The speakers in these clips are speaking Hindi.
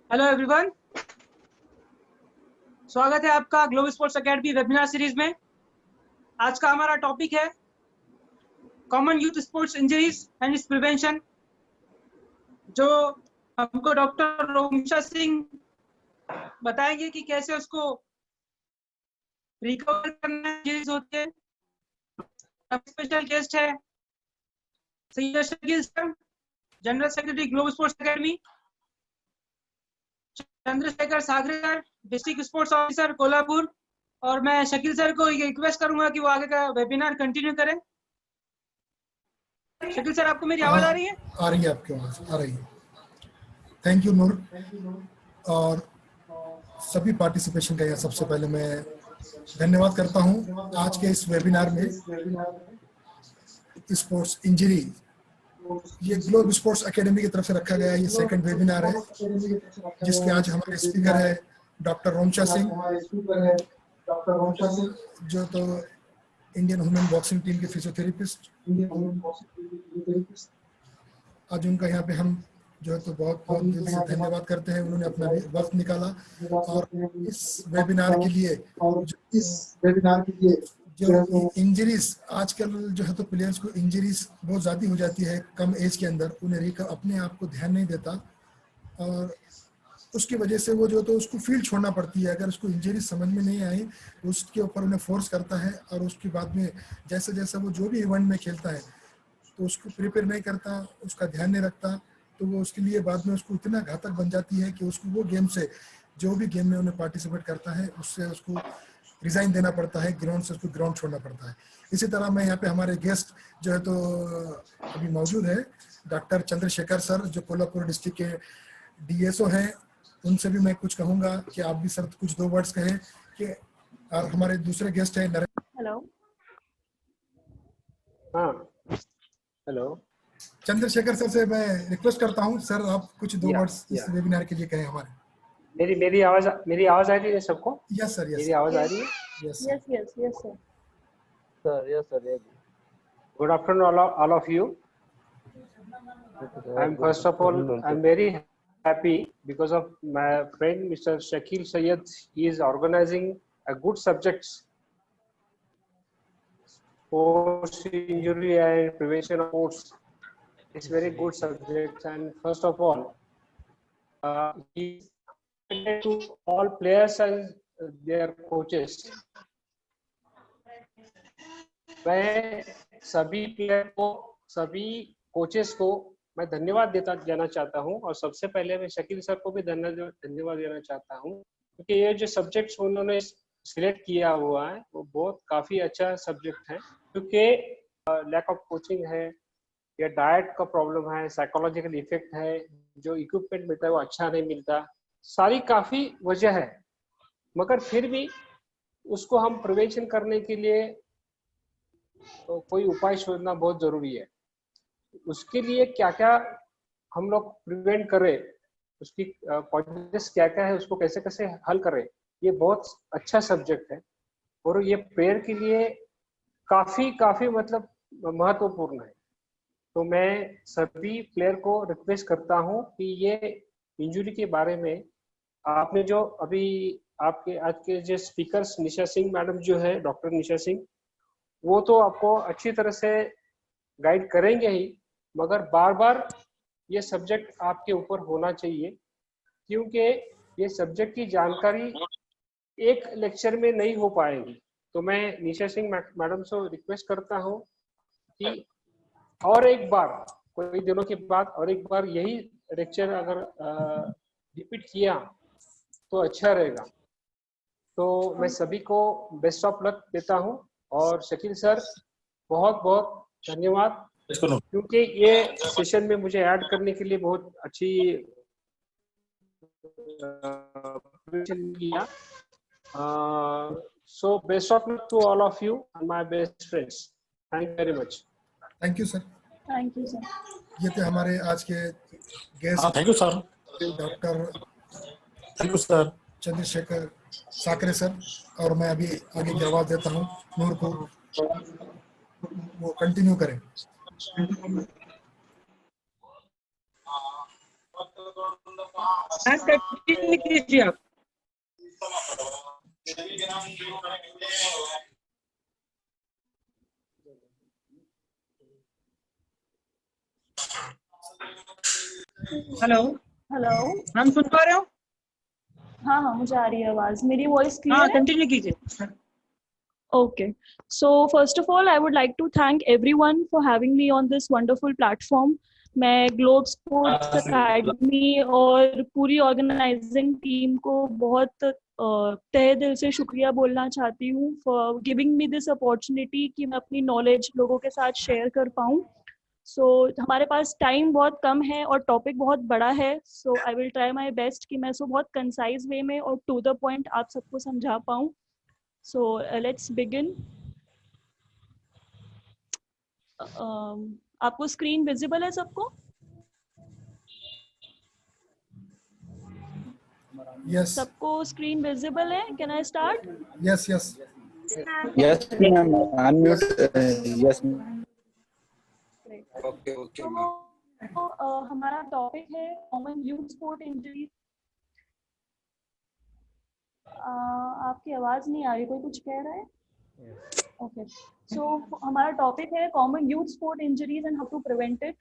हेलो एवरीवन, स्वागत है आपका global sports academy webinar series में। आज का हमारा टॉपिक है common youth sports injuries and it's prevention, जो हमको डॉक्टर रोमशा सिंह बताएंगे कि कैसे उसको रिकवर करना इंजरीज होती है। स्पेशल गेस्ट है Syed Shakeel sir, general secretary global sports academy, Chandrashekhar Sagare sir, district sports officer Kolhapur. और मैं शकील सर को रिक्वेस्ट करूंगा कि वो आगे का वेबिनार कंटिन्यू करें। शकील सर, आपको मेरी आवाज आ रही है? आ रही है, आपकी आवाज आ रही है। थैंक यू नूर, और सभी पार्टिसिपेशन का यहाँ सबसे पहले मैं धन्यवाद करता हूँ। आज के इस वेबिनार में स्पोर्ट्स इंजरी, ये ग्लोबल स्पोर्ट्स एकेडमी की तरफ से रखा गया ये सेकंड वेबिनार है, जिसके आज हमारे स्पीकर है डॉक्टर रोमशा सिंह, जो तो इंडियन वुमेन बॉक्सिंग टीम के फिजियोथेरेपिस्ट। आज उनका यहाँ पे हम जो है तो बहुत बहुत दिल से धन्यवाद करते हैं। उन्होंने अपना वक्त निकाला और इस वेबिनार के लिए जो इंजरीज आजकल जो है तो प्लेयर्स को इंजरीज बहुत ज़्यादा हो जाती है कम एज के अंदर, उन्हें अपने आप को ध्यान नहीं देता और उसकी वजह से वो जो तो उसको फील्ड छोड़ना पड़ती है। अगर उसको इंजरी समझ में नहीं आई तो उसके ऊपर उन्हें फोर्स करता है और उसके बाद में जैसे जैसे वो जो भी इवेंट में खेलता है तो उसको प्रिपेयर नहीं करता, उसका ध्यान नहीं रखता, तो वो उसके लिए बाद में उसको इतना घातक बन जाती है कि उसको वो गेम से, जो भी गेम में उन्हें पार्टिसिपेट करता है उससे उसको रिजाइन देना पड़ता है, ग्राउंड से उसको ग्राउंड छोड़ना पड़ता है। इसी तरह मैं यहाँ पे हमारे गेस्ट जो है तो अभी मौजूद है डॉक्टर चंद्रशेखर सर, जो कोल्हापुर डिस्ट्रिक्ट के डीएसओ हैं। उनसे भी मैं कुछ कहूँगा कि आप भी सर कुछ दो वर्ड्स कहें कि, और हमारे दूसरे गेस्ट हैं हेलो। हाँ, हेलो। चंद्रशेखर सर से मैं रिक्वेस्ट करता हूं, सर आप कुछ दो वर्ड्स इस वेबिनार के लिए कहें हमारे। मेरी आवाज आ रही है सबको? Yes sir, yes. मेरी आवाज आ रही है? Yes sir. Good afternoon all of you. First of all, I'm very happy because of my friend Mr. Shakil Sayed. He is organizing a good subjects, sports injury and prevention of sports. It's very good subject, and first of all, he to all players and their coaches. मैं सभी प्लेयर को, सभी कोचेस को मैं धन्यवाद देना चाहता हूं, और सबसे पहले मैं शकील सर को भी धन्यवाद देना चाहता हूं, क्योंकि ये जो सब्जेक्ट्स उन्होंने सिलेक्ट किया हुआ है वो बहुत काफी अच्छा सब्जेक्ट है। क्योंकि लैक ऑफ कोचिंग है या डाइट का प्रॉब्लम है, साइकोलॉजिकल इफेक्ट है, जो इक्विपमेंट मिलता है वो अच्छा नहीं मिलता, सारी काफी वजह है। मगर फिर भी उसको हम प्रिवेंशन करने के लिए तो कोई उपाय शोधना बहुत जरूरी है। उसके लिए क्या क्या हम लोग प्रिवेंट करें, उसकी कॉजेस क्या क्या है, उसको कैसे कैसे हल करें, ये बहुत अच्छा सब्जेक्ट है और ये प्लेयर के लिए काफी मतलब महत्वपूर्ण है। तो मैं सभी प्लेयर को रिक्वेस्ट करता हूं कि ये इंजरी के बारे में आपने जो अभी आपके आज के जो स्पीकर्स निशा सिंह मैडम जो है, डॉक्टर निशा सिंह, वो तो आपको अच्छी तरह से गाइड करेंगे ही, मगर बार बार ये सब्जेक्ट आपके ऊपर होना चाहिए, क्योंकि ये सब्जेक्ट की जानकारी एक लेक्चर में नहीं हो पाएगी। तो मैं निशा सिंह मैडम से रिक्वेस्ट करता हूँ कि और एक बार, कोई दिनों के बाद और एक बार यही लेक्चर अगर रिपीट किया तो अच्छा रहेगा। तो मैं सभी को बेस्ट ऑफ लक देता हूँ, और शकील सर बहुत बहुत धन्यवाद, क्योंकि ये सेशन में मुझे ऐड करने के लिए बहुत अच्छी किया। So best of luck to all of you and my best friends. Thank you very much. Thank you sir. Thank you sir. ये थे हमारे आज के guest. Thank you sir. Doctor thank you sir Chandrashekhar Sakre sir, और मैं अभी आगे की आवाज देता हूँ नूर को, वो कंटिन्यू करें। मैच कंटिन्यू कीजिए आप। Hello hello. मैम, सुन पा रहे हो? हाँ हाँ, मुझे आ रही है आवाज। मेरी वॉइस हाँ, क्लियर है? कंटिन्यू कीजिए। Okay. So first of all, I would like to thank everyone for having me on this wonderful platform. मैं ग्लोब स्पोर्ट्स अकेडमी और पूरी ऑर्गेनाइजिंग टीम को बहुत तहे दिल से शुक्रिया बोलना चाहती हूँ for giving me this opportunity कि मैं अपनी नॉलेज लोगों के साथ शेयर कर पाऊँ। सो हमारे पास टाइम बहुत कम है और टॉपिक बहुत बड़ा है। So I will try my best कि मैं इसको बहुत कंसाइज वे में और टू द पॉइंट आप सबको समझा पाऊँ। So let's begin. आपको स्क्रीन विजिबल है सबको? Yes. सबको स्क्रीन विजिबल है? Can I start? Yes. Yes. Yes, ma'am. Unmute. Yes, ma'am. Great. Okay, okay, तो ma'am. हमारा टॉपिक है कॉमन यूथ स्पोर्ट इंजरी। आपकी आवाज नहीं आ रही, कोई कुछ कह रहा है? ओके, सो हमारा टॉपिक है common youth sport injuries and how to prevent it.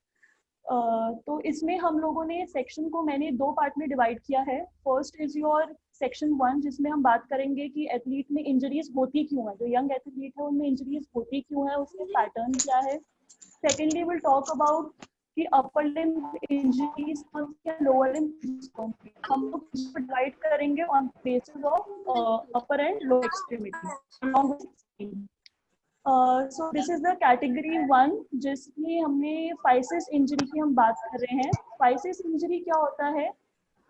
तो इसमें हम लोगों ने सेक्शन को मैंने दो पार्ट में डिवाइड किया है। फर्स्ट इज योर सेक्शन 1, जिसमें हम बात करेंगे कि एथलीट में इंजरीज होती क्यों है, जो यंग एथलीट है उनमें इंजरीज होती क्यों है, उसके पैटर्न क्या है। सेकेंडली विल टॉक अबाउट कि अपर लिम्ब इंजरीज या लोअर लिम्ब। हम लोग डिवाइड करेंगे on basis of upper and lower extremity. So this is the category 1, जिसमें हमने फाइसिस इंजरी की हम बात कर रहे हैं। फाइसिस इंजरी क्या होता है,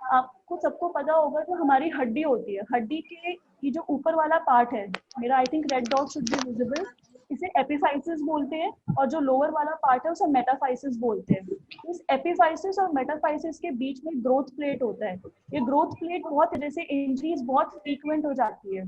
आपको सबको पता होगा, जो हमारी हड्डी होती है, हड्डी के ये जो ऊपर वाला पार्ट है, मेरा I think red dot should be visible, इसे एपिफाइसिस बोलते हैं, और जो लोअर वाला पार्ट है उसे मेटाफाइसिस बोलते हैं। इस एपिफाइसिस और मेटाफाइसिस के बीच में ग्रोथ प्लेट होता है। ये ग्रोथ प्लेट बहुत जैसे इंजरीज बहुत फ्रीक्वेंट हो जाती है।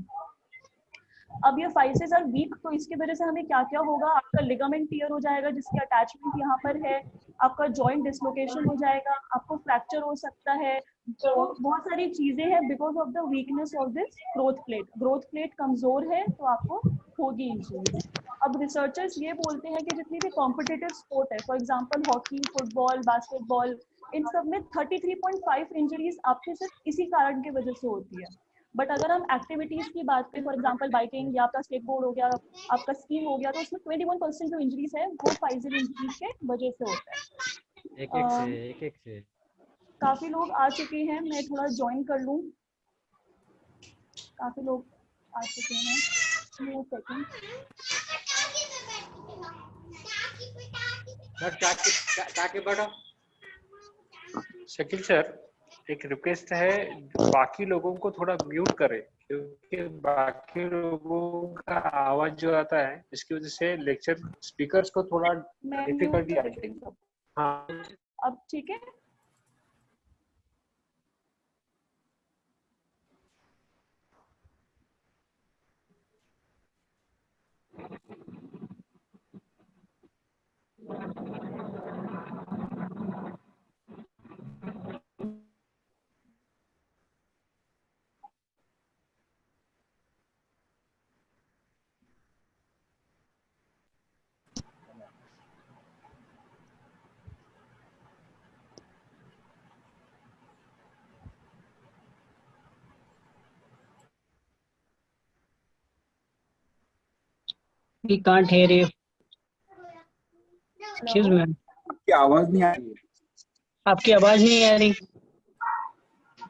अब ये फाइसेस आर वीक, तो इसकी वजह से हमें क्या क्या होगा, आपका लिगामेंट टियर हो जाएगा जिसकी अटैचमेंट यहाँ पर है, आपका जॉइंट डिसलोकेशन हो जाएगा, आपको फ्रैक्चर हो सकता है, तो बहुत सारी चीजें हैं because of the weakness of this growth plate. Growth plate कमजोर है तो आपको होगी इंजरी। अब रिसर्चर्स ये बोलते हैं कि जितनी भी कॉम्पिटिटिव स्पोर्ट है, for example hockey, football, basketball, इन सब में 33.5 इंजरीज आपके सिर्फ इसी कारण की वजह से होती है। बट अगर हम एक्टिविटीज की बात करें, फॉर एग्जांपल बाइकिंग या आपका स्केटबोर्ड हो गया, आपका स्कीइंग हो गया, तो उसमें 21% जो इंजरीज है वो फाइजल इंजरीज के वजह से होता है। एक से काफी लोग आ चुके हैं, मैं थोड़ा ज्वाइन कर लूं। काफी लोग आ चुके हैं, सेकंड। शकील सर, एक रिक्वेस्ट है, बाकी लोगों को थोड़ा म्यूट करें, क्योंकि बाकी लोगों का आवाज जो आता है इसकी वजह से लेक्चर स्पीकर्स को थोड़ा डिफिकल्टी आती है। हाँ, अब ठीक है। We can't hear you. Excuse me. आपकी आवाज नहीं आ रही है। आपकी आवाज नहीं आ रही।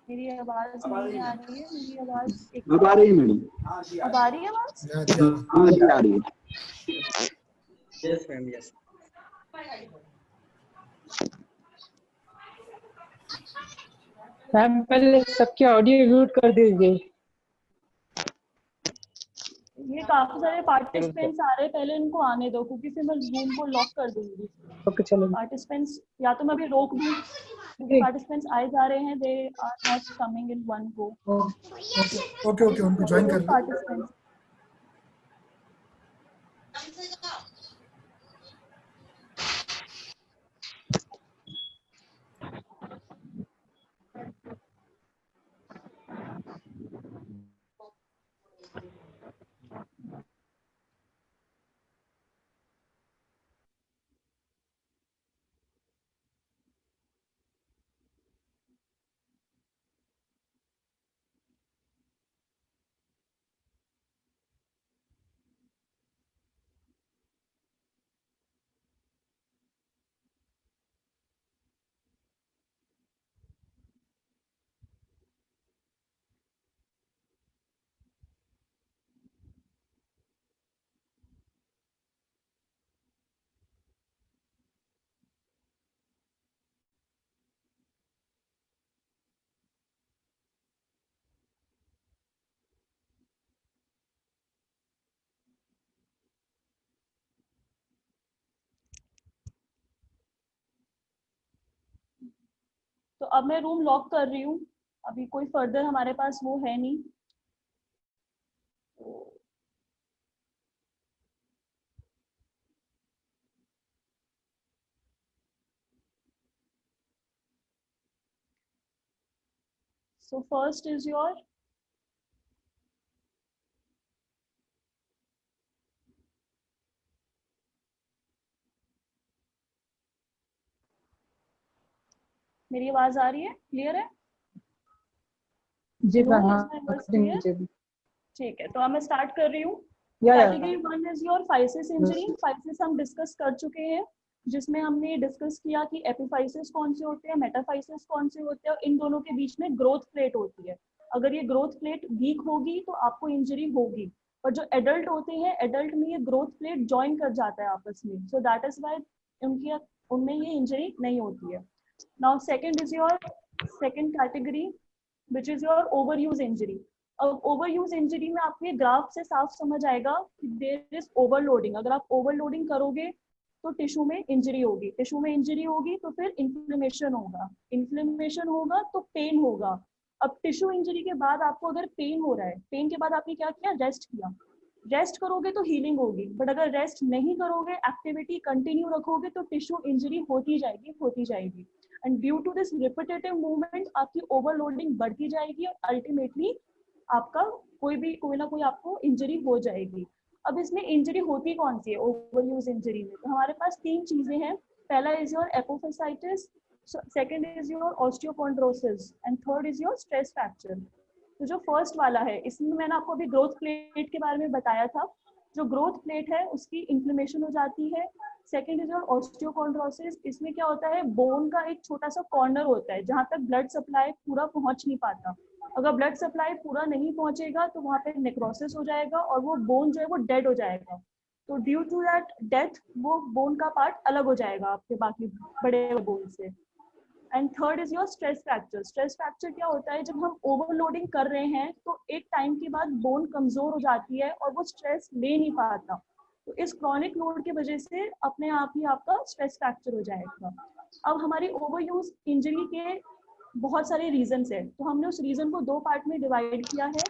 मेरी आवाज नहीं आ रही है, मेरी आवाज अब आ रही है मैडम। अब आ रही है आवाज? हाँ, आ रही है। Yes, ma'am. Yes. मैम, पहले सबके ऑडियो म्यूट कर दीजिए। ये काफी सारे पार्टिसिपेंट्स आ रहे हैं, पहले इनको आने दो, क्योंकि फिर मैं जूम को लॉक कर दूंगी। ओके, चलो। पार्टिसिपेंट्स या तो मैं अभी रोक दूं, क्योंकि पार्टिसिपेंट्स आए जा रहे हैं, they are not coming in one go. Okay, उनको ज्वाइन कर लो। पार्टिसिपेंट्स अब मैं रूम लॉक कर रही हूँ, अभी कोई फर्दर हमारे पास वो है नहीं। So first is your मेरी आवाज आ रही है, क्लियर है? जी Hello, हाँ, is my voice clear? ठीक है, तो अब मैं स्टार्ट कर रही हूँ। Category 1 is your physis injury. Physis हम डिस्कस कर चुके हैं, जिसमें हमने डिस्कस किया कि एपिफाइसिस कौन से होते हैं, मेटाफाइसिस कौन से होते हैं, और इन दोनों के बीच में ग्रोथ प्लेट होती है। अगर ये ग्रोथ प्लेट वीक होगी तो आपको इंजरी होगी, पर जो एडल्ट होते हैं, एडल्ट में ये ग्रोथ प्लेट ज्वाइन कर जाता है आपस में, सो दैट इज वाई उनमें ये इंजरी नहीं होती है। Now second is your second category which is your over use injury. अब ओवर यूज इंजरी में आपको ये ग्राफ से साफ समझ आएगा कि देयर इज ओवरलोडिंग। अगर आप ओवरलोडिंग करोगे तो टिश्यू में इंजरी होगी, टिश्यू में इंजरी होगी तो फिर इन्फ्लेमेशन होगा, इन्फ्लेमेशन होगा तो पेन होगा। अब टिश्यू इंजरी के बाद आपको अगर पेन हो रहा है, पेन के बाद आपने क्या किया, रेस्ट किया। रेस्ट करोगे तो हीलिंग होगी, बट अगर रेस्ट नहीं करोगे, एक्टिविटी कंटिन्यू रखोगे तो टिश्यू इंजरी होती जाएगी। And due to this repetitive movement आपकी ओवरलोडिंग बढ़ती जाएगी और अल्टीमेटली आपका कोई ना कोई आपको इंजरी हो जाएगी। अब इसमें इंजरी होती कौन सी है ओवरयूज इंजरी में? तो हमारे पास तीन चीजें हैं। पहला is your apophysitis, second is your osteochondrosis and third is your stress fracture. तो जो फर्स्ट वाला है, इसमें मैंने आपको अभी ग्रोथ प्लेट के बारे में बताया था। जो ग्रोथ प्लेट है उसकी इन्फ्लेमेशन हो जाती है। Second is your osteochondrosis. इसमें क्या होता है, बोन का एक छोटा सा कॉर्नर होता है जहां तक ब्लड सप्लाई पूरा पहुंच नहीं पाता। अगर ब्लड सप्लाई पूरा नहीं पहुंचेगा तो वहां पे नेक्रोसिस हो जाएगा और वो बोन जो है वो डेड हो जाएगा। तो ड्यू टू दैट डेथ वो बोन का पार्ट अलग हो जाएगा आपके बाकी बड़े बोन से। And third is your stress fracture. Stress fracture क्या होता है, जब हम ओवरलोडिंग कर रहे हैं तो एक टाइम के बाद बोन कमजोर हो जाती है और वो स्ट्रेस ले नहीं पाता। तो इस क्रॉनिक लोड की वजह से अपने आप ही आपका स्ट्रेस फ्रैक्चर हो जाएगा। अब हमारी ओवरयूज इंजरी के बहुत सारे रीजंस है, तो हमने उस रीजन को दो पार्ट में डिवाइड किया है,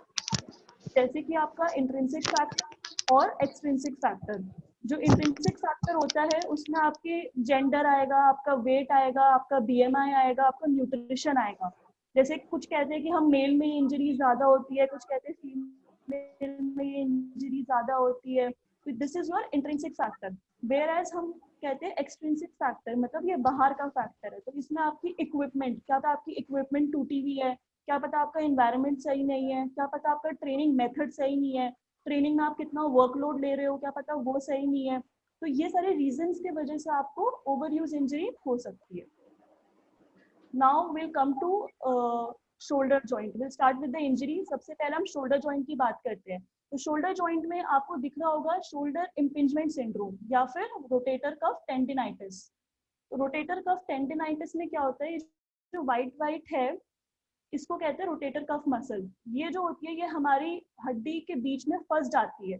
जैसे कि आपका इंट्रिंसिक फैक्टर और एक्सट्रिंसिक फैक्टर। जो इंट्रिंसिक फैक्टर होता है उसमें आपके जेंडर आएगा, आपका वेट आएगा, आपका बीएमआई आएगा, आपका न्यूट्रिशन आएगा। जैसे कुछ कहते हैं कि हम मेल में इंजरी ज्यादा होती है, कुछ कहते हैं फीमेल में इंजरी ज्यादा होती है। तो this is your intrinsic factor. Whereas हम कहते हैं एक्सट्रिंसिक फैक्टर, मतलब ये बाहर का फैक्टर है। तो इसमें आपकी इक्विपमेंट, क्या था आपकी इक्विपमेंट टूटी हुई है, क्या पता आपका एनवायरनमेंट सही नहीं है, क्या पता आपका ट्रेनिंग मेथड सही नहीं है, ट्रेनिंग में आप कितना वर्कलोड ले रहे हो, क्या पता वो सही नहीं है। तो ये सारे रीजंस के वजह से आपको ओवरयूज इंजरी हो सकती है। Now will come to shoulder joint. Will start with the injury. सबसे पहले हम शोल्डर जॉइंट की बात करते हैं। तो शोल्डर जॉइंट में आपको दिख रहा होगा शोल्डर इम्पिंजमेंट सिंड्रोम या फिर रोटेटर कफ टेंडिनाइटिस। तो रोटेटर कफ टेंडिनाइटिस में क्या होता है, जो वाइट है इसको कहते हैं रोटेटर कफ मसल। ये जो होती है ये हमारी हड्डी के बीच में फंस जाती है।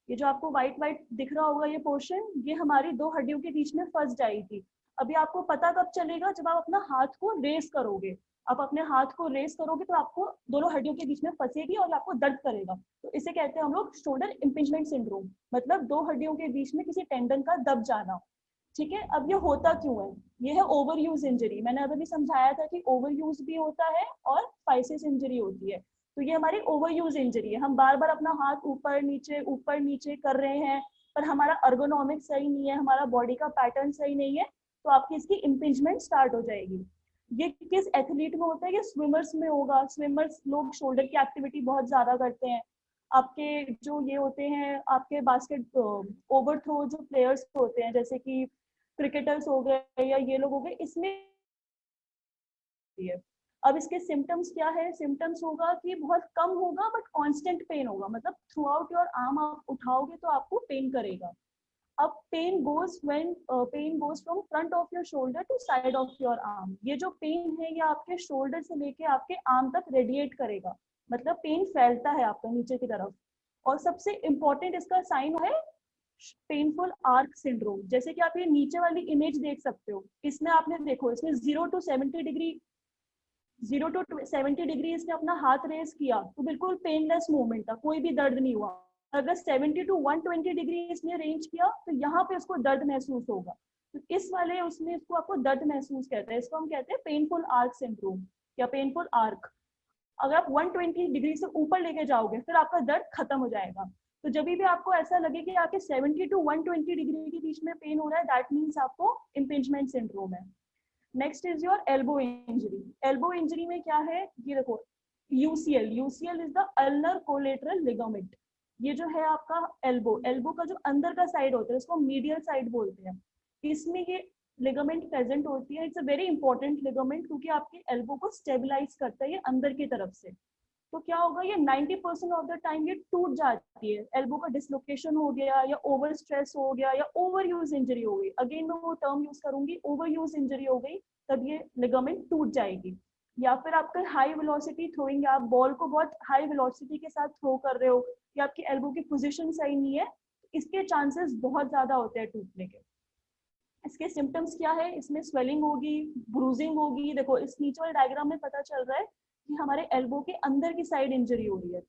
ये जो आपको वाइट दिख रहा होगा ये पोर्शन, ये हमारी दो हड्डियों के बीच में फंस जाएगी। अभी आपको पता कब चलेगा, जब आप अपना हाथ को रेस करोगे। आप अपने हाथ को रेस करोगे तो आपको दोनों हड्डियों के बीच में फंसेगी और आपको दर्द करेगा। तो इसे कहते हैं हम लोग शोल्डर इम्पिंजमेंट सिंड्रोम, मतलब दो हड्डियों के बीच में किसी टेंडन का दब जाना। ठीक है, अब ये होता क्यों है, ये है ओवर यूज इंजरी। मैंने अभी भी समझाया था कि ओवर यूज भी होता है और फाइसिस इंजरी होती है। तो ये हमारी ओवर यूज इंजरी है। हम बार बार अपना हाथ ऊपर नीचे कर रहे हैं, पर हमारा अर्गोनॉमिक सही नहीं है, हमारा बॉडी का पैटर्न सही नहीं है, तो आपकी इसकी इम्पिंजमेंट स्टार्ट हो जाएगी। ये किस एथलीट में होता है, ये स्विमर्स में होगा। स्विमर्स लोग शोल्डर की एक्टिविटी बहुत ज्यादा करते हैं। आपके जो ये होते हैं, आपके बास्केट ओवरथ्रो जो प्लेयर्स होते हैं, जैसे कि क्रिकेटर्स हो गए या ये लोग हो गए, इसमें अब इसके सिम्टम्स क्या है, सिम्टम्स होगा कि बहुत कम होगा बट कांस्टेंट पेन होगा, मतलब थ्रू आउट योर आर्म आप उठाओगे तो आपको पेन करेगा। अब pain goes from front of your shoulder to side of your arm. ये जो पेन है ये आपके शोल्डर से लेके आपके आर्म तक रेडिएट करेगा, मतलब पेन फैलता है आपका नीचे की तरफ। और सबसे इंपॉर्टेंट इसका साइन है पेनफुल आर्क सिंड्रोम। जैसे कि आप ये नीचे वाली इमेज देख सकते हो, इसमें आपने देखो, इसमें 0 to 70 डिग्री 0 to 70 डिग्री इसने अपना हाथ रेस किया तो बिल्कुल पेनलेस मूवमेंट था, कोई भी दर्द नहीं हुआ। अगर 70 to 120 डिग्री इसने रेंज किया तो यहाँ पे उसको दर्द महसूस होगा। तो इस वाले उसमें इसको आपको दर्द महसूस कहते हैं, इसको हम कहते हैं पेनफुल आर्क सिंड्रोम या पेनफुल आर्क। अगर आप 120 डिग्री से ऊपर लेके जाओगे फिर आपका दर्द खत्म हो जाएगा। तो जब भी आपको ऐसा लगे कि आपके 70 to 120 डिग्री के बीच में पेन हो रहा है, दैट मीन्स आपको इम्पिंजमेंट सिंड्रोम है। Next is your elbow injury. Elbow injury में क्या है, ये देखो UCL, UCL is the ulnar collateral ligament. ये जो है आपका एल्बो, एल्बो का जो अंदर का साइड होता है उसको मीडियल साइड बोलते हैं, इसमें ये लिगामेंट प्रेजेंट होती है। It's a very important ligament क्योंकि आपके एल्बो को स्टेबलाइज करता है ये अंदर की तरफ से। तो क्या होगा, ये 90% ऑफ द टाइम ये टूट जाती है। एल्बो का डिसलोकेशन हो गया या ओवर स्ट्रेस हो गया या ओवर यूज इंजरी हो गई, अगेन मैं वो टर्म यूज करूंगी, ओवर यूज इंजरी हो गई, तब ये लिगामेंट टूट जाएगी। या फिर आपका हाई वेलोसिटी थ्रोइंग, आप बॉल को बहुत हाई वेलोसिटी के साथ थ्रो कर रहे हो या आपकी एल्बो की पोजीशन सही नहीं है, इसके चांसेस बहुत ज्यादा होते हैं टूटने के। इसके सिम्टम्स क्या है, इसमें स्वेलिंग होगी, ब्रूजिंग होगी। देखो इस नीचे वाले डायग्राम में पता चल रहा है कि हमारे एल्बो के अंदर की साइड इंजरी हो रही है।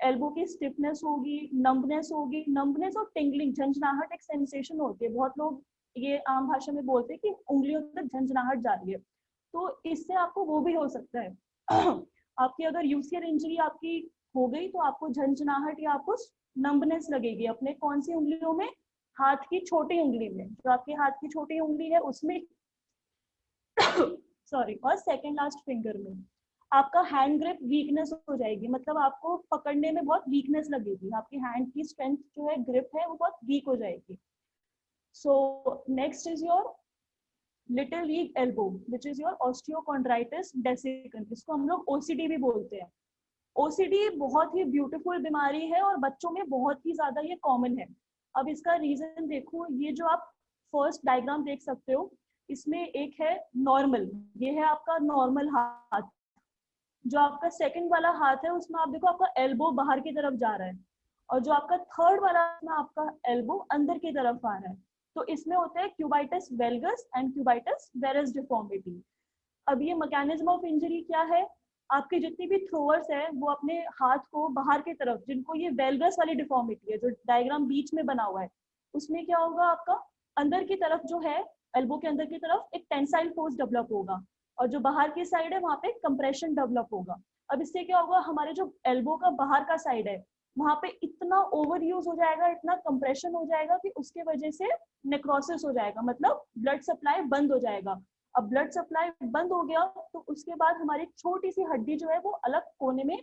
एल्बो की स्टिफनेस होगी, नंबनेस होगी, नंबनेस और टिंगलिंग, झंझनाहट एक सेंसेशन होती है। बहुत लोग ये आम भाषा में बोलते हैं कि उंगलियों तक झंझनाहट जा रही है, तो इससे आपको वो भी हो सकता है। आपकी अगर यूसीएल इंजरी आपकी हो गई तो आपको झंझनाहट या आपको नंबनेस लगेगी अपने कौन सी उंगलियों में, हाथ की छोटी उंगली में, जो आपके हाथ की छोटी उंगली है उसमें सॉरी, और सेकेंड लास्ट फिंगर में। आपका हैंड ग्रिप वीकनेस हो जाएगी, मतलब आपको पकड़ने में बहुत वीकनेस लगेगी, आपकी हैंड की स्ट्रेंथ जो है, ग्रिप है, वो बहुत वीक हो जाएगी। So next is your little league elbow which is your osteochondritis dissecans, इसको हम लोग ओसीडी भी बोलते हैं। ओसीडी बहुत ही ब्यूटीफुल बीमारी है और बच्चों में बहुत ही ज्यादा ये कॉमन है। अब इसका रीजन देखो, ये जो आप फर्स्ट डायग्राम देख सकते हो, इसमें एक है नॉर्मल, ये है आपका नॉर्मल हाथ। जो आपका सेकंड वाला हाथ है उसमें आप देखो आपका एल्बो बाहर की तरफ जा रहा है, और जो आपका थर्ड वाला में आपका एल्बो अंदर की तरफ आ रहा है। तो इसमें होता है क्यूबाइटस वेल्गस एंड क्यूबाइटस वेरस डिफॉर्मिटी। अब ये मैकेनिज्म ऑफ इंजरी क्या है, आपके जितनी भी थ्रोअर्स है वो अपने हाथ को बाहर की तरफ, जिनको ये वेल्गस वाली डिफॉर्मिटी है जो डायग्राम बीच में बना हुआ है, उसमें क्या होगा, आपका अंदर की तरफ जो है एल्बो के अंदर की तरफ एक टेंसाइल फोर्स डेवलप होगा, और जो बाहर की साइड है वहां पे कंप्रेशन डेवलप होगा। अब इससे क्या होगा, हमारे जो एल्बो का बाहर का साइड है वहां पे इतना ओवर यूज हो जाएगा, इतना कंप्रेशन हो जाएगा कि उसके वजह से नेक्रोसिस हो जाएगा, मतलब ब्लड सप्लाई बंद हो जाएगा। अब ब्लड सप्लाई बंद हो गया तो उसके बाद हमारी छोटी सी हड्डी जो है वो अलग कोने में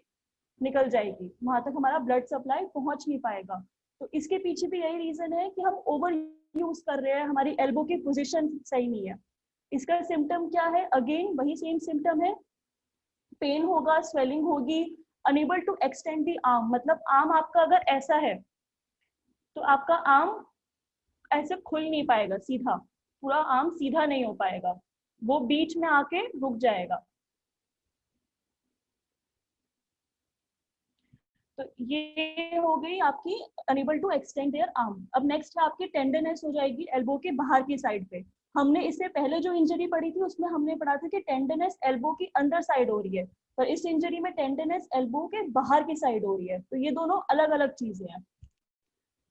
निकल जाएगी, वहां तक हमारा ब्लड सप्लाई पहुंच नहीं पाएगा। तो इसके पीछे भी यही रीजन है कि हम ओवर यूज कर रहे हैं, हमारी एल्बो की पोजीशन सही नहीं है। इसका सिम्टम क्या है, अगेन वही सेम सिम्टम है, पेन होगा, स्वेलिंग होगी, unable to extend the arm, मतलब आर्म आपका अगर ऐसा है तो आपका आर्म ऐसे खुल नहीं पाएगा सीधा, पूरा आर्म सीधा नहीं हो पाएगा, वो बीच में आके रुक जाएगा। तो ये हो गई आपकी unable to extend their arm. अब नेक्स्ट है आपकी टेंडरनेस हो जाएगी एल्बो के बाहर की साइड पे। हमने इससे पहले जो इंजरी पढ़ी थी उसमें हमने पढ़ा था कि टेंडरनेस एल्बो की अंदर साइड हो रही है, पर इस इंजरी में टेंडरनेस एल्बो के बाहर की साइड हो रही है, तो ये दोनों अलग अलग चीजें हैं,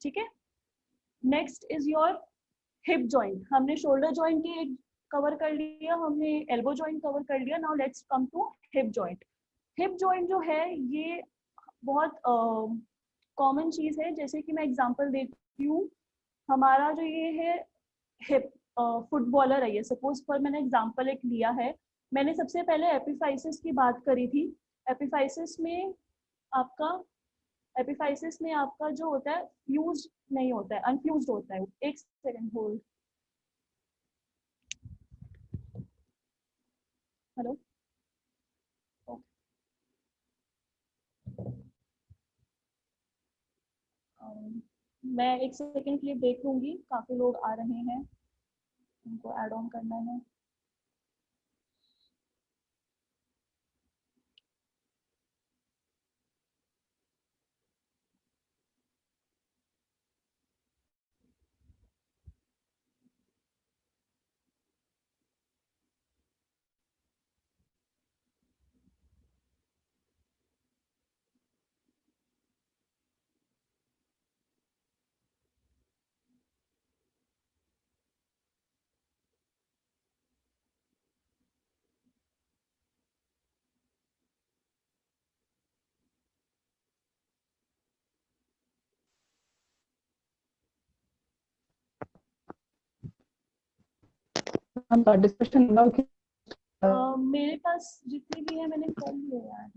ठीक है। Next is your hip joint. हमने शोल्डर जॉइंट की एक कवर कर लिया, हमने एल्बो जॉइंट कवर कर लिया, now let's come to hip joint. Hip joint जो है ये बहुत कॉमन चीज है, जैसे कि मैं एग्जांपल देती हूँ, हमारा जो ये है हिप फुटबॉलर है ये, सपोज पर मैंने एग्जांपल एक लिया है, मैंने सबसे पहले एपिफाइसिस की बात करी थी। एपिफाइसिस में आपका जो होता है फ्यूज नहीं होता है, अनफ्यूज होता है। एक सेकंड होल्ड, हेलो, मैं एक सेकंड के लिए देख लूंगी, काफी लोग आ रहे हैं, उनको ऐड ऑन करना है। का डिस्कशन मेरे पास जितने भी है मैंने कर लिए यार।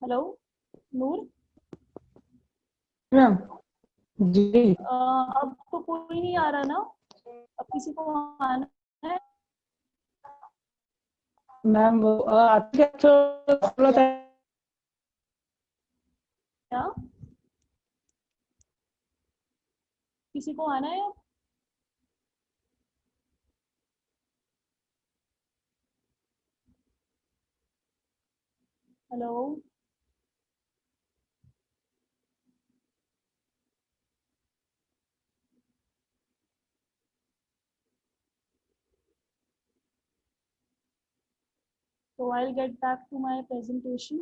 हेलो नूर, मैम जी अब तो कोई नहीं आ रहा ना, अब किसी को आना है? मैम वो क्या किसी को आना है? Hello so I'll get back to my presentation.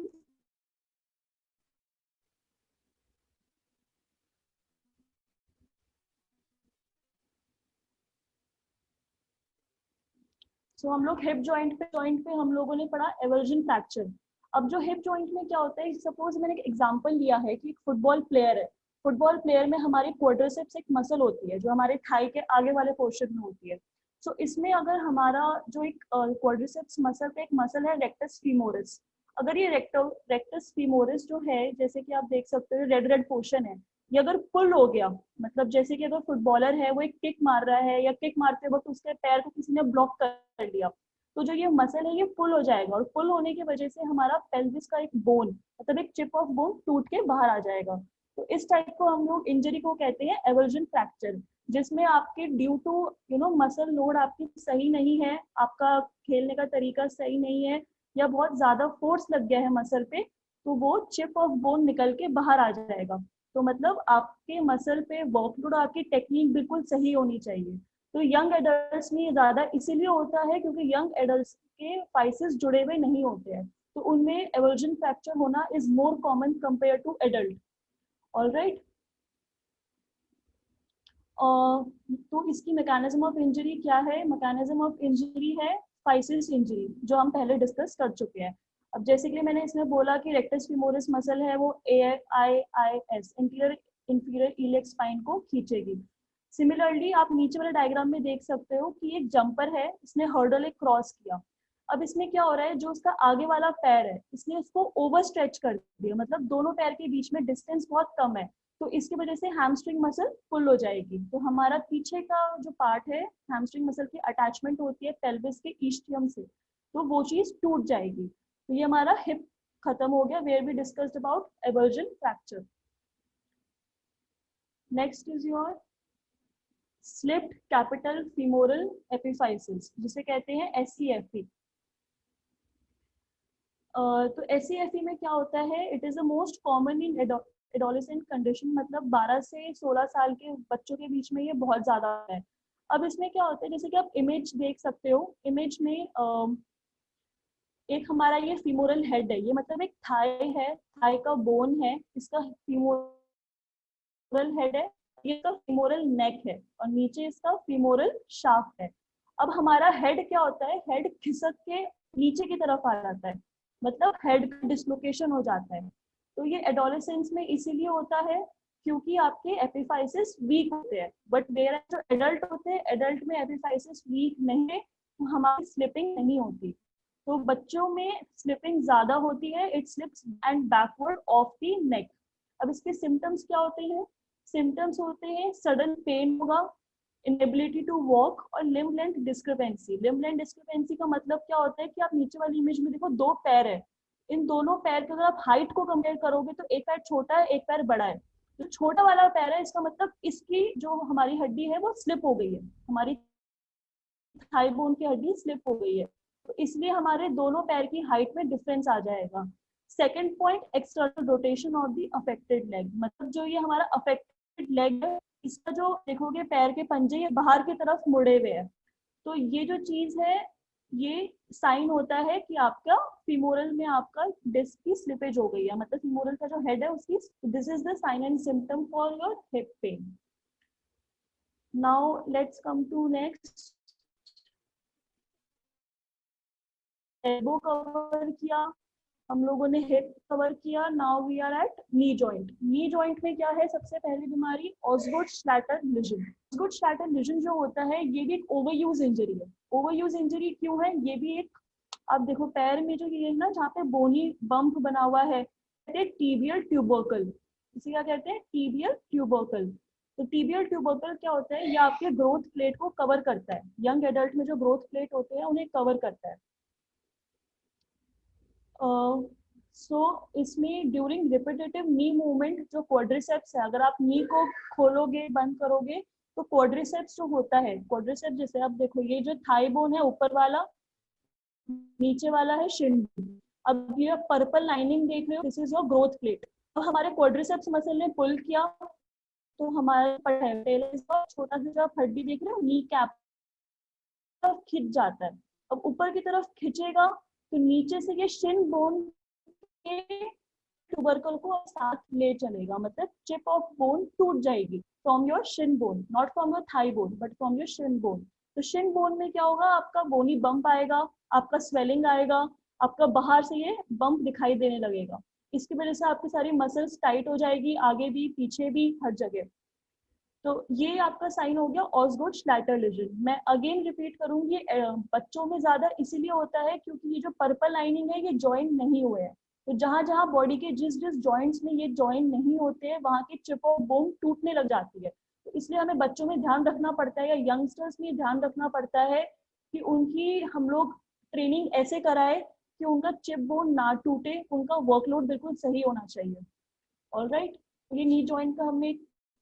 हम लोग हिप जॉइंट पे हम लोगों ने पढ़ा एवर्जन फ्रैक्चर। अब जो हिप जॉइंट में क्या होता है, सपोज मैंने एक एग्जांपल लिया है कि एक फुटबॉल प्लेयर है, फुटबॉल प्लेयर में हमारी क्वाड्रिसेप्स एक मसल होती है जो हमारे थाई के आगे वाले पोर्शन में होती है। सो इसमें अगर हमारा जो एक क्वाड्रिसेप्स मसल पे एक मसल है रेक्टस फीमोरिस, अगर ये रेक्टस फीमोरिस जो है, जैसे कि आप देख सकते हो रेड रेड पोर्शन है, ये अगर पुल हो गया, मतलब जैसे कि अगर फुटबॉलर है वो एक किक मार रहा है या किक मारते वक्त उसके पैर को किसी ने ब्लॉक कर दिया, तो जो ये मसल है ये पुल हो जाएगा, और पुल होने की वजह से हमारा पेल्विस का एक बोन, मतलब एक चिप ऑफ बोन टूट के बाहर आ जाएगा। तो इस टाइप को हम लोग इंजरी को कहते हैं एवर्जन फ्रैक्चर, जिसमें आपके ड्यू टू मसल लोड आपकी सही नहीं है, आपका खेलने का तरीका सही नहीं है, या बहुत ज्यादा फोर्स लग गया है मसल पे, तो वो चिप ऑफ बोन निकल के बाहर आ जाएगा। तो मतलब आपके मसल पे वर्कलोड, आपकी टेक्निक बिल्कुल सही होनी चाहिए। तो यंग एडल्ट्स में ज्यादा इसीलिए होता है क्योंकि यंग एडल्ट्स के फाइसेस जुड़े हुए नहीं होते हैं, तो उनमें एवर्जन फ्रैक्चर होना is more common compare to adult. Alright, तो इसकी मैकेनिज्म ऑफ इंजरी क्या है? मैकेनिज्म ऑफ इंजरी है फाइसिस इंजरी, जो हम पहले डिस्कस कर चुके हैं। अब जैसे कि मैंने इसमें बोला कि रेक्टस फीमोरिस मसल है वो AIIS इंफीरियर इलियक स्पाइन को खींचेगी। सिमिलरली आप नीचे वाले डायग्राम में देख सकते हो कि एक जंपर है, इसने हर्डल एक क्रॉस किया। अब इसमें क्या हो रहा है, जो उसका आगे वाला पैर है इसने उसको ओवर स्ट्रेच कर दिया, मतलब दोनों पैर के बीच में डिस्टेंस बहुत कम है, तो इसकी वजह से हैमस्ट्रिंग मसल फुल हो जाएगी। तो हमारा पीछे का जो पार्ट है, हैमस्ट्रिंग मसल की अटैचमेंट होती है पेल्विस के इस्टियम से, तो वो चीज टूट जाएगी। तो ये हमारा हिप खत्म हो गया, where we discussed about avulsion fracture. Next is your slipped capital femoral epiphysis, जिसे कहते हैं SCFE। तो SCFE में क्या होता है, it is the most common in adolescent condition, मतलब 12 से 16 साल के बच्चों के बीच में ये बहुत ज्यादा है। अब इसमें क्या होता है, जैसे कि आप इमेज देख सकते हो, इमेज में एक हमारा ये फीमोरल हेड है, ये मतलब एक थाई है, थाई का बोन है, इसका फीमोरल हेड है, ये इसका फीमोरल नेक है, और नीचे इसका फीमोरल शाफ्ट है। अब हमारा हेड क्या होता है, हेड खिसक के नीचे की तरफ आ जाता है, मतलब हेड का डिसलोकेशन हो जाता है। तो ये एडोलेसेंस में इसीलिए होता है क्योंकि आपके एपिफाइसिस वीक होते हैं, बट वेयर जो एडल्ट होते हैं, एडल्ट में एपिफाइसिस वीक नहीं है, तो हमारी स्लिपिंग नहीं होती। तो बच्चों में स्लिपिंग ज्यादा होती है, it slips and backward of the neck. अब इसके सिम्टम्स क्या होते हैं? सिम्टम्स होते हैं सडन पेन होगा, इनएबिलिटी टू वॉक, और limb length discrepancy. Limb length discrepancy का मतलब क्या होता है कि आप नीचे वाली इमेज में देखो, दो पैर है, इन दोनों पैर के अगर आप हाइट को कंपेयर करोगे तो एक पैर छोटा है, एक पैर बड़ा है। जो छोटा वाला पैर है, इसका मतलब इसकी जो हमारी हड्डी है वो स्लिप हो गई है, हमारी थाई बोन की हड्डी स्लिप हो गई है, तो इसलिए हमारे दोनों पैर की हाइट में डिफरेंस आ जाएगा। Second point, external rotation of the affected leg, मतलब जो ये हमारा अफेक्टेड लेग है, इसका जो देखोगे पैर के पंजे ये बाहर की तरफ मुड़े हुए हैं, तो ये जो चीज है ये साइन होता है कि आपका फीमोरल में आपका डिस्क की स्लिपेज हो गई है, मतलब फीमोरल का जो हेड है उसकी, this is the sign and symptom for your hip pain. Now let's come to next. Elbow cover किया हम लोगों ने, हिप कवर किया, now we are at knee joint. Knee joint में क्या है सबसे पहली बीमारी, ऑस्गुड-श्लैटर लिजन। ऑस्गुड-श्लैटर लिजन जो होता है ये भी एक ओवरयूज इंजरी है। ओवरयूज इंजरी क्यों है, ये भी एक, आप देखो पैर में जो ये है ना जहाँ पे बोनी बम्प बना हुआ है, टीबियल ट्यूबरकल, इसे क्या कहते हैं, टीबियल ट्यूबरकल। तो टीबियल ट्यूबरकल क्या होता है, ये आपके ग्रोथ प्लेट को कवर करता है। यंग एडल्ट में जो ग्रोथ प्लेट होते हैं उन्हें कवर करता है। इसमें ड्यूरिंग रिपीटेटिव नी मूवमेंट जो क्वाड्रिसेप्स है, अगर आप नी को खोलोगे बंद करोगे तो क्वाड्रिसेप्स जो होता है, क्वाड्रिसेप्स जैसे आप देखो ये जो थाई बोन है ऊपर वाला, नीचे वाला है शिन बोन। अब ये पर्पल लाइनिंग देख रहे हो, this is your growth plate. अब हमारे क्वाड्रिसेप्स मसल ने पुल किया तो हमारे छोटा सा हड्डी देख रहे हो, नी कैप खिंच जाता है। अब ऊपर की तरफ खिंचेगा तो नीचे से ये शिन बोन के ट्यूबरकल को साथ ले चलेगा, मतलब चिप ऑफ बोन टूट जाएगी from your Shin bone, not from your thigh bone but from your Shin bone. तो शिन बोन में क्या होगा, आपका बोनी बम्प आएगा, आपका स्वेलिंग आएगा, आपका बाहर से ये बम्प दिखाई देने लगेगा। इसकी वजह से आपकी सारी मसल्स टाइट हो जाएगी, आगे भी पीछे भी हर जगह। तो ये आपका साइन हो गया ऑस्गुड-श्लैटर लिजन। मैं अगेन रिपीट करूंगी, बच्चों में ज्यादा इसीलिए होता है क्योंकि ये जो पर्पल लाइनिंग है ये ज्वाइंट नहीं हुए हैं। तो जहां जहां बॉडी के जिस जिस जॉइंट्स में ये ज्वाइंट नहीं होते हैं वहां की चिप ऑफ बोन टूटने लग जाती है। तो इसलिए हमें बच्चों में ध्यान रखना पड़ता है या यंगस्टर्स में ध्यान रखना पड़ता है कि उनकी हम लोग ट्रेनिंग ऐसे कराए कि उनका चिप बोन ना टूटे, उनका वर्कलोड बिल्कुल सही होना चाहिए। ऑलराइट, ये नी जॉइंट का हमने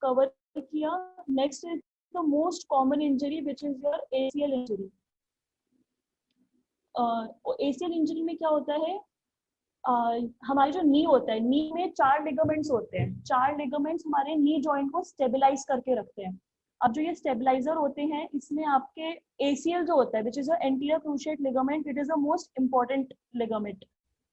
कवर किया। Next is the most common injury which is your ACL injury. ACL injury में क्या होता है, हमारी जो नी होता है, नी में 4 लिगामेंट्स होते हैं। 4 लिगामेंट्स हमारे नी जॉइंट को स्टेबलाइज करके रखते हैं। अब जो ये स्टेबलाइजर होते हैं इसमें आपके ACL जो होता है which is anterior cruciate ligament, it is the most important ligament.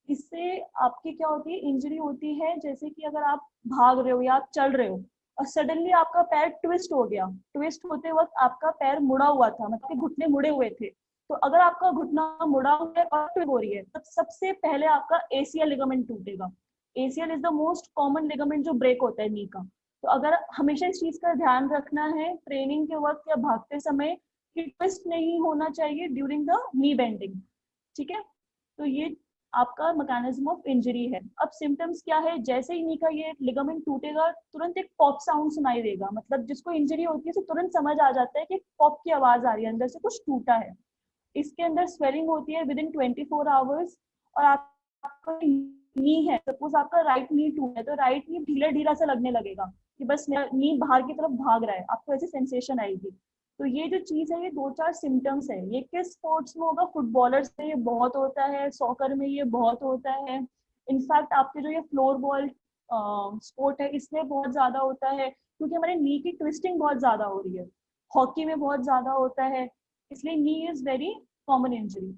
इससे आपकी क्या होती है, इंजरी होती है जैसे कि अगर आप भाग रहे हो या आप चल रहे हो और सडनली आपका पैर ट्विस्ट हो गया, ट्विस्ट होते वक्त आपका पैर मुड़ा हुआ था, मतलब घुटने मुड़े हुए थे। तो अगर आपका घुटना मुड़ा हुआ है और ट्विस्ट हो रही है तब सबसे पहले आपका ACL लिगामेंट टूटेगा। ACL is the most common ligament जो ब्रेक होता है नी का। तो अगर हमेशा इस चीज का ध्यान रखना है ट्रेनिंग के वक्त या भागते समय कि ट्विस्ट नहीं होना चाहिए ड्यूरिंग द नी बेंडिंग, ठीक है। तो ये आपका मैकेनिज्म ऑफ इंजरी है। अब सिम्टम्स क्या है, जैसे ही नी का ये लिगामेंट टूटेगा तुरंत एक पॉप साउंड सुनाई देगा, मतलब जिसको इंजरी होती है तो तुरंत समझ आ जाता है कि पॉप की आवाज आ रही है, अंदर से कुछ टूटा है। इसके अंदर स्वेलिंग होती है विद इन 24 आवर्स। और आपका नी है, सपोज आपका राइट नी टूटा है तो राइट नी ढीला ढीला सा लगने लगेगा कि बस मेरा नी बाहर की तरफ भाग रहा है, आपको ऐसी सेंसेशन आएगी। तो ये जो चीज है ये 2-4 सिम्टम्स है। ये किस स्पोर्ट्स में होगा, फुटबॉलर्स में ये बहुत होता है, सॉकर में ये बहुत होता है, इनफैक्ट आपके जो ये फ्लोर बॉल स्पोर्ट है इसमें बहुत ज्यादा होता है क्योंकि हमारे नी की ट्विस्टिंग बहुत ज्यादा हो रही है। हॉकी में बहुत ज्यादा होता है, इसलिए knee is very common injury.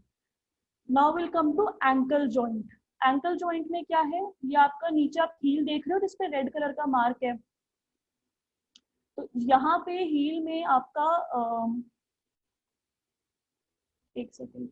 Now will come to ankle joint. Ankle joint में क्या है, ये आपका नीचे आप हील देख रहे हो जिसपे रेड कलर का मार्क है। तो यहाँ पे हील में आपका एक सेकेंड,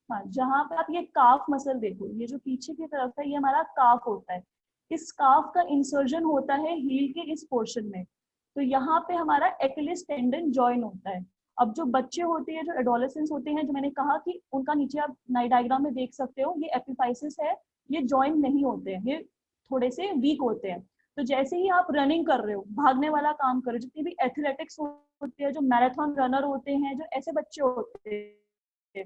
हाँ, जहाँ पे आप ये काफ मसल देखो, ये जो पीछे की तरफ है ये हमारा काफ होता है। इस काफ का इंसर्जन होता है हील के इस पोर्शन में। तो यहाँ पे हमारा एक्लिस टेंडन जॉइन होता है। अब जो बच्चे होते हैं, जो एडोलेसेंस होते हैं, जो मैंने कहा कि उनका नीचे आप डायग्राम में देख सकते हो, ये एपिफाइसिस है, ये जॉइन नहीं होते हैं, ये थोड़े से वीक होते हैं। तो जैसे ही आप रनिंग कर रहे हो, भागने वाला काम कर रहे हो, जितनी भी एथलेटिक्स होते हैं, जो मैराथन रनर होते हैं, जो ऐसे बच्चे होते हैं,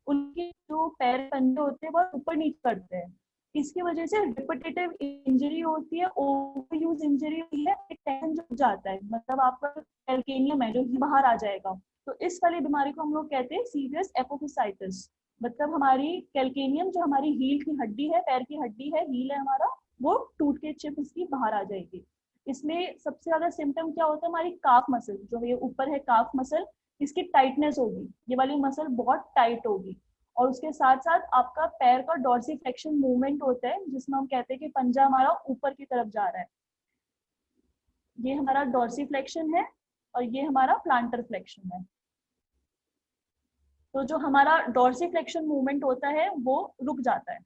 उनके जो पैर पंजे होते हैं वो ऊपर नीचे करते हैं। इसकी वजह से रिपीटेटिव इंजरी होती है, ओवरयूज इंजरी होती है, टेंशन जो जाता है, मतलब आपका कैल्केनियम है जो बाहर आ जाएगा। तो इस वाली बीमारी को हम लोग कहते हैं सीवियस एपोफिसाइटिस। मतलब हमारी कैल्केनियम जो हमारी हील की हड्डी है, पैर की हड्डी है, हील है हमारा, वो टूट के चिप इसकी बाहर आ जाएगी। इसमें सबसे ज्यादा सिम्टम क्या होता है, हमारी काफ मसल जो ये ऊपर है, काफ मसल, इसकी टाइटनेस होगी, ये वाली मसल बहुत टाइट होगी। और उसके साथ साथ आपका पैर का डॉर्सिफ्लेक्शन मूवमेंट होता है जिसमें हम कहते हैं कि पंजा हमारा ऊपर की तरफ जा रहा है। ये हमारा डॉर्सिफ्लेक्शन है और ये हमारा प्लांटर फ्लेक्शन है। तो जो हमारा डॉर्सीफ्लेक्शन मूवमेंट होता है वो रुक जाता है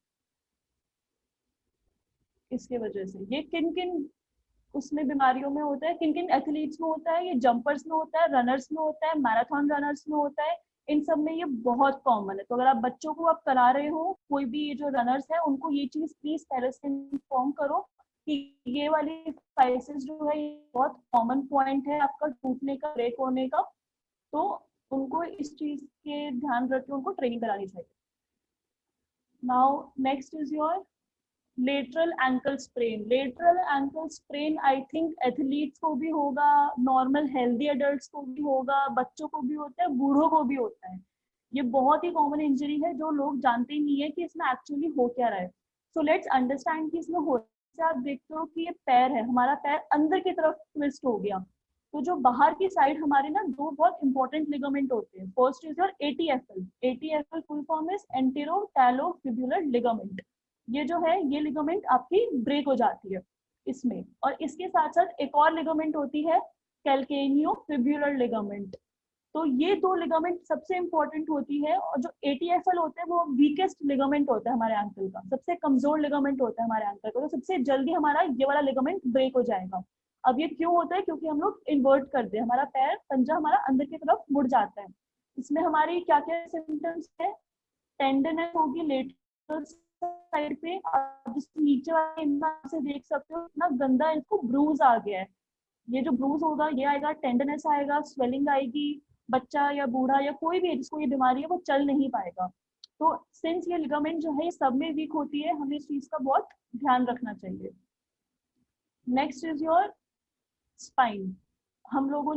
इसके वजह से। ये किन किन उसमें बीमारियों में होता है, किन किन एथलीट्स में होता है, ये जंपर्स में होता है, रनर्स में होता है, मैराथन रनर्स में होता है, इन सब में ये बहुत कॉमन है। तो अगर आप बच्चों को आप करा रहे हो, कोई भी ये जो रनर्स है उनको ये चीज प्लीज पहले से इन्फॉर्म करो कि ये वाली फाइसिस जो है ये बहुत कॉमन पॉइंट है आपका टूटने का, ब्रेक होने का। तो उनको इस चीज के ध्यान रख के उनको ट्रेनिंग करानी चाहिए। Now next is your lateral ankle sprain. Lateral ankle sprain I think athletes को भी होगा, नॉर्मल हेल्दी एडल्ट्स को भी होगा, बच्चों को भी होता है, बूढ़ों को भी होता है। ये बहुत ही कॉमन इंजरी है जो लोग जानते ही नहीं है कि इसमें एक्चुअली हो क्या रहा है। सो लेट्स अंडरस्टैंड कि इसमें हो, आप देखते हो कि ये पैर है, हमारा पैर अंदर की तरफ ट्विस्ट हो गया। तो जो बाहर की साइड हमारे ना दो बहुत इंपॉर्टेंट लिगामेंट होते हैं। First is your ATFL. ATFL full form is anterior talofibular ligament. ये जो है ये लिगामेंट आपकी ब्रेक हो जाती है इसमें। और इसके साथ साथ एक और लिगामेंट होती है कैल्केनियोफिब्युलर लिगामेंट। तो ये दो लिगामेंट सबसे इंपॉर्टेंट होती है। और जो एटीएफएल होता है वो वीकेस्ट लिगामेंट होता है हमारे एंकल का, सबसे कमजोर लिगामेंट होता है हमारे एंकल का। तो सबसे जल्दी हमारा ये वाला लिगामेंट ब्रेक हो जाएगा। अब ये क्यों होता है? क्योंकि हम लोग इन्वर्ट करते हैं, हमारा पैर पंजा हमारा अंदर की तरफ मुड़ जाता है। इसमें हमारी क्या क्या सिम्टम्स है? टेंडरनेस होगी लेटरल साइड पे। आप जिस नीचे वाले इमेज से देख सकते हो इतना गंदा इसको ब्रूज आ गया है। ये जो ब्रूज होगा ये आएगा, टेंडरनेस आएगा, स्वेलिंग आएगी। बच्चा या बूढ़ा या कोई भी जिसको ये बीमारी है वो चल नहीं पाएगा। तो सिंस ये लिगामेंट जो है ये सब में वीक होती है, हमें इस चीज का बहुत ध्यान रखना चाहिए। Next is your spine. हम लोगों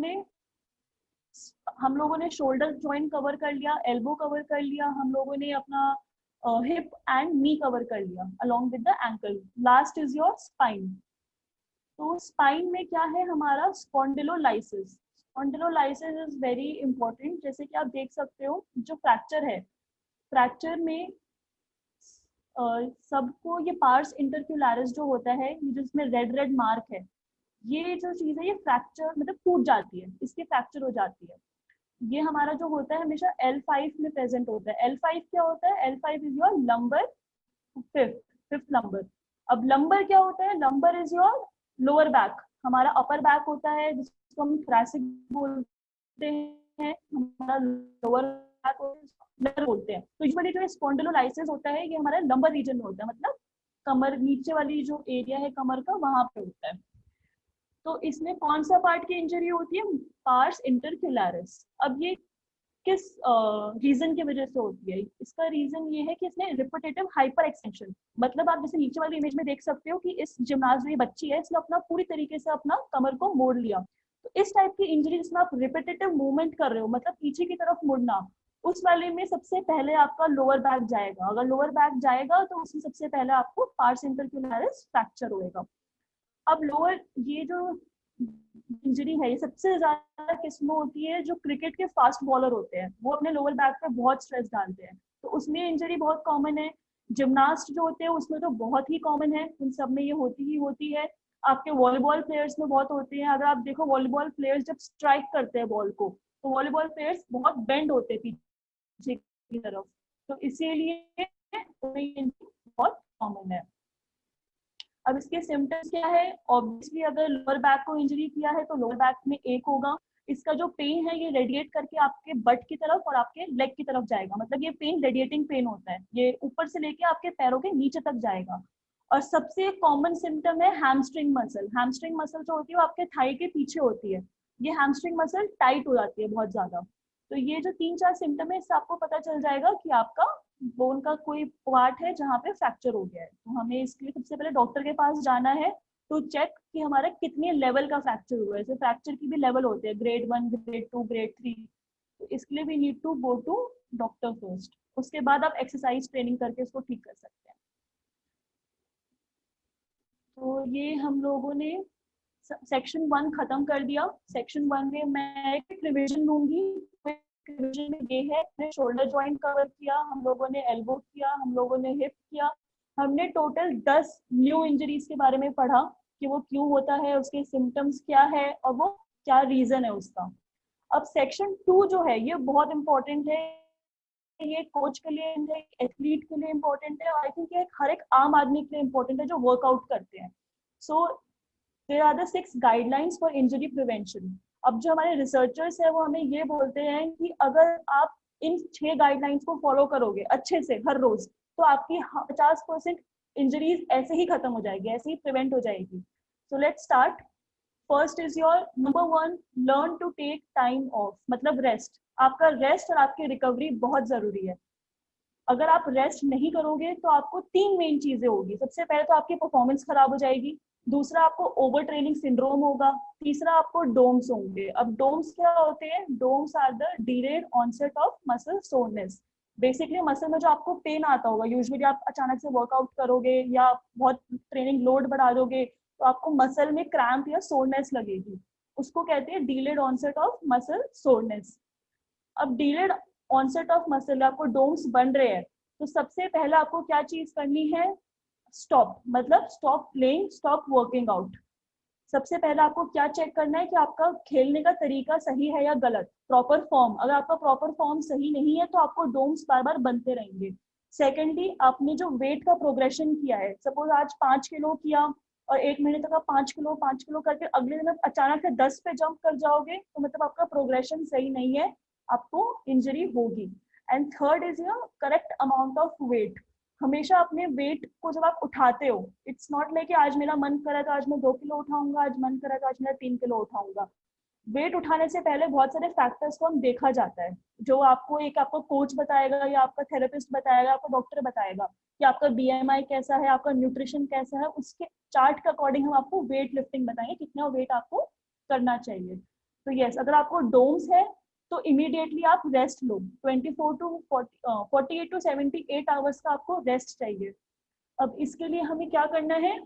ने शोल्डर जॉइंट कवर कर लिया, एल्बो कवर कर लिया, हम लोगों ने अपना हिप एंड नी कवर कर लिया along with the ankle. Last is your spine. तो स्पाइन में क्या है हमारा? स्पॉन्डिलोलाइसिस। स्पॉन्डिलोलाइसिस इज वेरी इंपॉर्टेंट। जैसे कि आप देख सकते हो जो फ्रैक्चर है, फ्रैक्चर में सबको ये पार्स इंटरक्युलरिस जो होता है, ये जिसमें रेड रेड मार्क है, ये जो चीज है ये फ्रैक्चर मतलब टूट जाती है, इसके फ्रैक्चर हो जाती है। ये हमारा जो होता है हमेशा L5 में प्रेजेंट होता है। L5 क्या होता है? L5 is your lumbar, fifth lumbar. अब लंबर क्या होता है? Lumbar is your lower back. हमारा अपर बैक होता है जिसको हम थोरैसिक बोलते हैं, हमारा लोअर बैक बोलते हैं। तो यूजुअली जो स्पॉन्डिलोलाइसिस होता है ये हमारा लंबर रीजन में होता है, मतलब कमर नीचे वाली जो एरिया है कमर का वहां पे होता है। तो इसमें कौन सा पार्ट की इंजरी होती है? पार्स इंटरक्युलरिस। अब ये किस रीजन की वजह से होती है? इसका रीजन ये है कि इसमें रिपिटेटिव हाइपर एक्सटेंशन, मतलब आप जैसे नीचे वाली इमेज में देख सकते हो कि इस जिम्नास्ट में बच्ची है, इसने अपना पूरी तरीके से अपना कमर को मोड़ लिया। तो इस टाइप की इंजरी जिसमें आप रिपिटेटिव मूवमेंट कर रहे हो, मतलब पीछे की तरफ मुड़ना, उस वाले में सबसे पहले आपका लोअर बैक जाएगा। अगर लोअर बैक जाएगा तो उसमें सबसे पहले आपको पार्स इंटरक्युलरिस फ्रैक्चर होएगा। अब लोअर ये जो इंजरी है ये सबसे ज्यादा किसमें होती है? जो क्रिकेट के फास्ट बॉलर होते हैं वो अपने लोअर बैक पे बहुत स्ट्रेस डालते हैं, तो उसमें इंजरी बहुत कॉमन है। जिम्नास्ट जो होते हैं उसमें तो बहुत ही कॉमन है, उन सब में ये होती ही होती है। आपके वॉलीबॉल प्लेयर्स में बहुत होते हैं। अगर आप देखो वॉलीबॉल प्लेयर्स जब स्ट्राइक करते हैं बॉल को, तो वॉलीबॉल प्लेयर्स बहुत बेंड होते हैं पीछे की तरफ, तो इसीलिए बहुत कॉमन है। अब इसके सिम्टम्स क्या है? ऑब्वियसली अगर लोअर बैक को इंजरी किया है तो लोअर बैक में एक होगा। इसका जो पेन है ये रेडिएट करके आपके बट की तरफ और आपके लेग की तरफ जाएगा, मतलब ये पेन रेडिएटिंग पेन होता है, ये ऊपर से लेके आपके पैरों के नीचे तक जाएगा। और सबसे कॉमन सिम्टम है हैमस्ट्रिंग मसल। हैमस्ट्रिंग मसल जो होती है वो आपके थाई के पीछे होती है। ये हैमस्ट्रिंग मसल टाइट हो जाती है बहुत ज्यादा। तो ये जो 3-4 सिम्टम है इससे आपको पता चल जाएगा कि आपका बोन का कोई पार्ट है जहाँ पे फ्रैक्चर हो गया है। तो हमें इसके लिए सबसे पहले डॉक्टर के पास जाना है टू चेक कि हमारा कितने लेवल का फ्रैक्चर हुआ है। जैसे फ्रैक्चर की भी लेवल होते हैं, ग्रेड 1, ग्रेड 2, ग्रेड 3। तो इसके लिए we need to go to doctor first. उसके बाद आप एक्सरसाइज ट्रेनिंग करके इसको ठीक कर सकते हैं। तो ये हम लोगों ने सेक्शन 1 खत्म कर दिया। सेक्शन 1 में मैं एक रिविजन लूंगी। रिविजन में ये है, हमने शोल्डर जॉइंट कवर किया, हम लोगों ने एल्बो किया, हम लोगों ने हिप किया। हमने टोटल 10 न्यू इंजरीज के बारे में पढ़ा कि वो क्यों होता है, उसके सिम्टम्स क्या है और वो क्या रीजन है उसका। अब सेक्शन 2 जो है ये बहुत इंपॉर्टेंट है, ये कोच के लिए, एथलीट के लिए इम्पोर्टेंट है, आई थिंक ये हर एक आम आदमी के लिए इम्पोर्टेंट है जो वर्कआउट करते हैं। So there are the 6 guidelines for injury prevention. अब जो हमारे रिसर्चर्स है वो हमें ये बोलते हैं कि अगर आप इन 6 गाइडलाइंस को फॉलो करोगे अच्छे से हर रोज, तो आपकी 50% इंजरीज ऐसे ही खत्म हो जाएगी, ऐसे ही प्रिवेंट हो जाएगी। So let's start. First is your number 1, learn to take time off, मतलब रेस्ट। आपका रेस्ट और आपकी रिकवरी बहुत जरूरी है। अगर आप रेस्ट नहीं करोगे तो आपको 3 मेन चीजें होगी। सबसे पहले तो आपकी परफॉर्मेंस खराब हो जाएगी, दूसरा आपको ओवर ट्रेनिंग सिंड्रोम होगा, तीसरा आपको डोम्स होंगे। अब डोम्स क्या होते हैं? DOMS are the delayed onset of muscle soreness. Basically muscle में जो आपको पेन आता होगा, यूजुअली आप अचानक से वर्कआउट करोगे या बहुत ट्रेनिंग लोड बढ़ा दोगे तो आपको मसल में क्रैम्प या सोरनेस लगेगी, उसको कहते हैं delayed onset of muscle soreness. अब डिलेड ऑनसेट ऑफ मसल, आपको डोम्स बन रहे हैं, तो सबसे पहले आपको क्या चीज करनी है? स्टॉप, मतलब stop playing, stop working out. सबसे पहले आपको क्या चेक करना है कि आपका खेलने का तरीका सही है या गलत, प्रॉपर फॉर्म। अगर आपका प्रॉपर फॉर्म सही नहीं है तो आपको डोम्स बार बार बनते रहेंगे। सेकेंडली, आपने जो वेट का प्रोग्रेशन किया है, सपोज आज 5 किलो किया और 1 महीने तक आप 5 किलो करके अगले दिन आप अचानक से 10 पे जंप कर जाओगे तो मतलब आपका प्रोग्रेशन सही नहीं है, आपको इंजरी होगी। And third is your correct amount of weight. हमेशा अपने वेट को जब आप उठाते हो, इट्स नॉट लाइक कि आज मेरा मन करा तो आज मैं 2 किलो उठाऊंगा, आज मन करा तो आज मैं 3 किलो उठाऊंगा। वेट उठाने से पहले बहुत सारे फैक्टर्स को हम देखा जाता है, जो आपको आपका कोच बताएगा या आपका थेरेपिस्ट बताएगा, आपका डॉक्टर बताएगा कि आपका BMI कैसा है, आपका न्यूट्रिशन कैसा है, उसके चार्ट के अकॉर्डिंग हम आपको वेट लिफ्टिंग बताएंगे, कितना वेट आपको करना चाहिए। तो यस, अगर आपको डोम्स है तो इमीडिएटली आप रेस्ट लो। 48 टू 78 आवर्स का आपको रेस्ट चाहिए। अब इसके लिए हमें क्या करना है?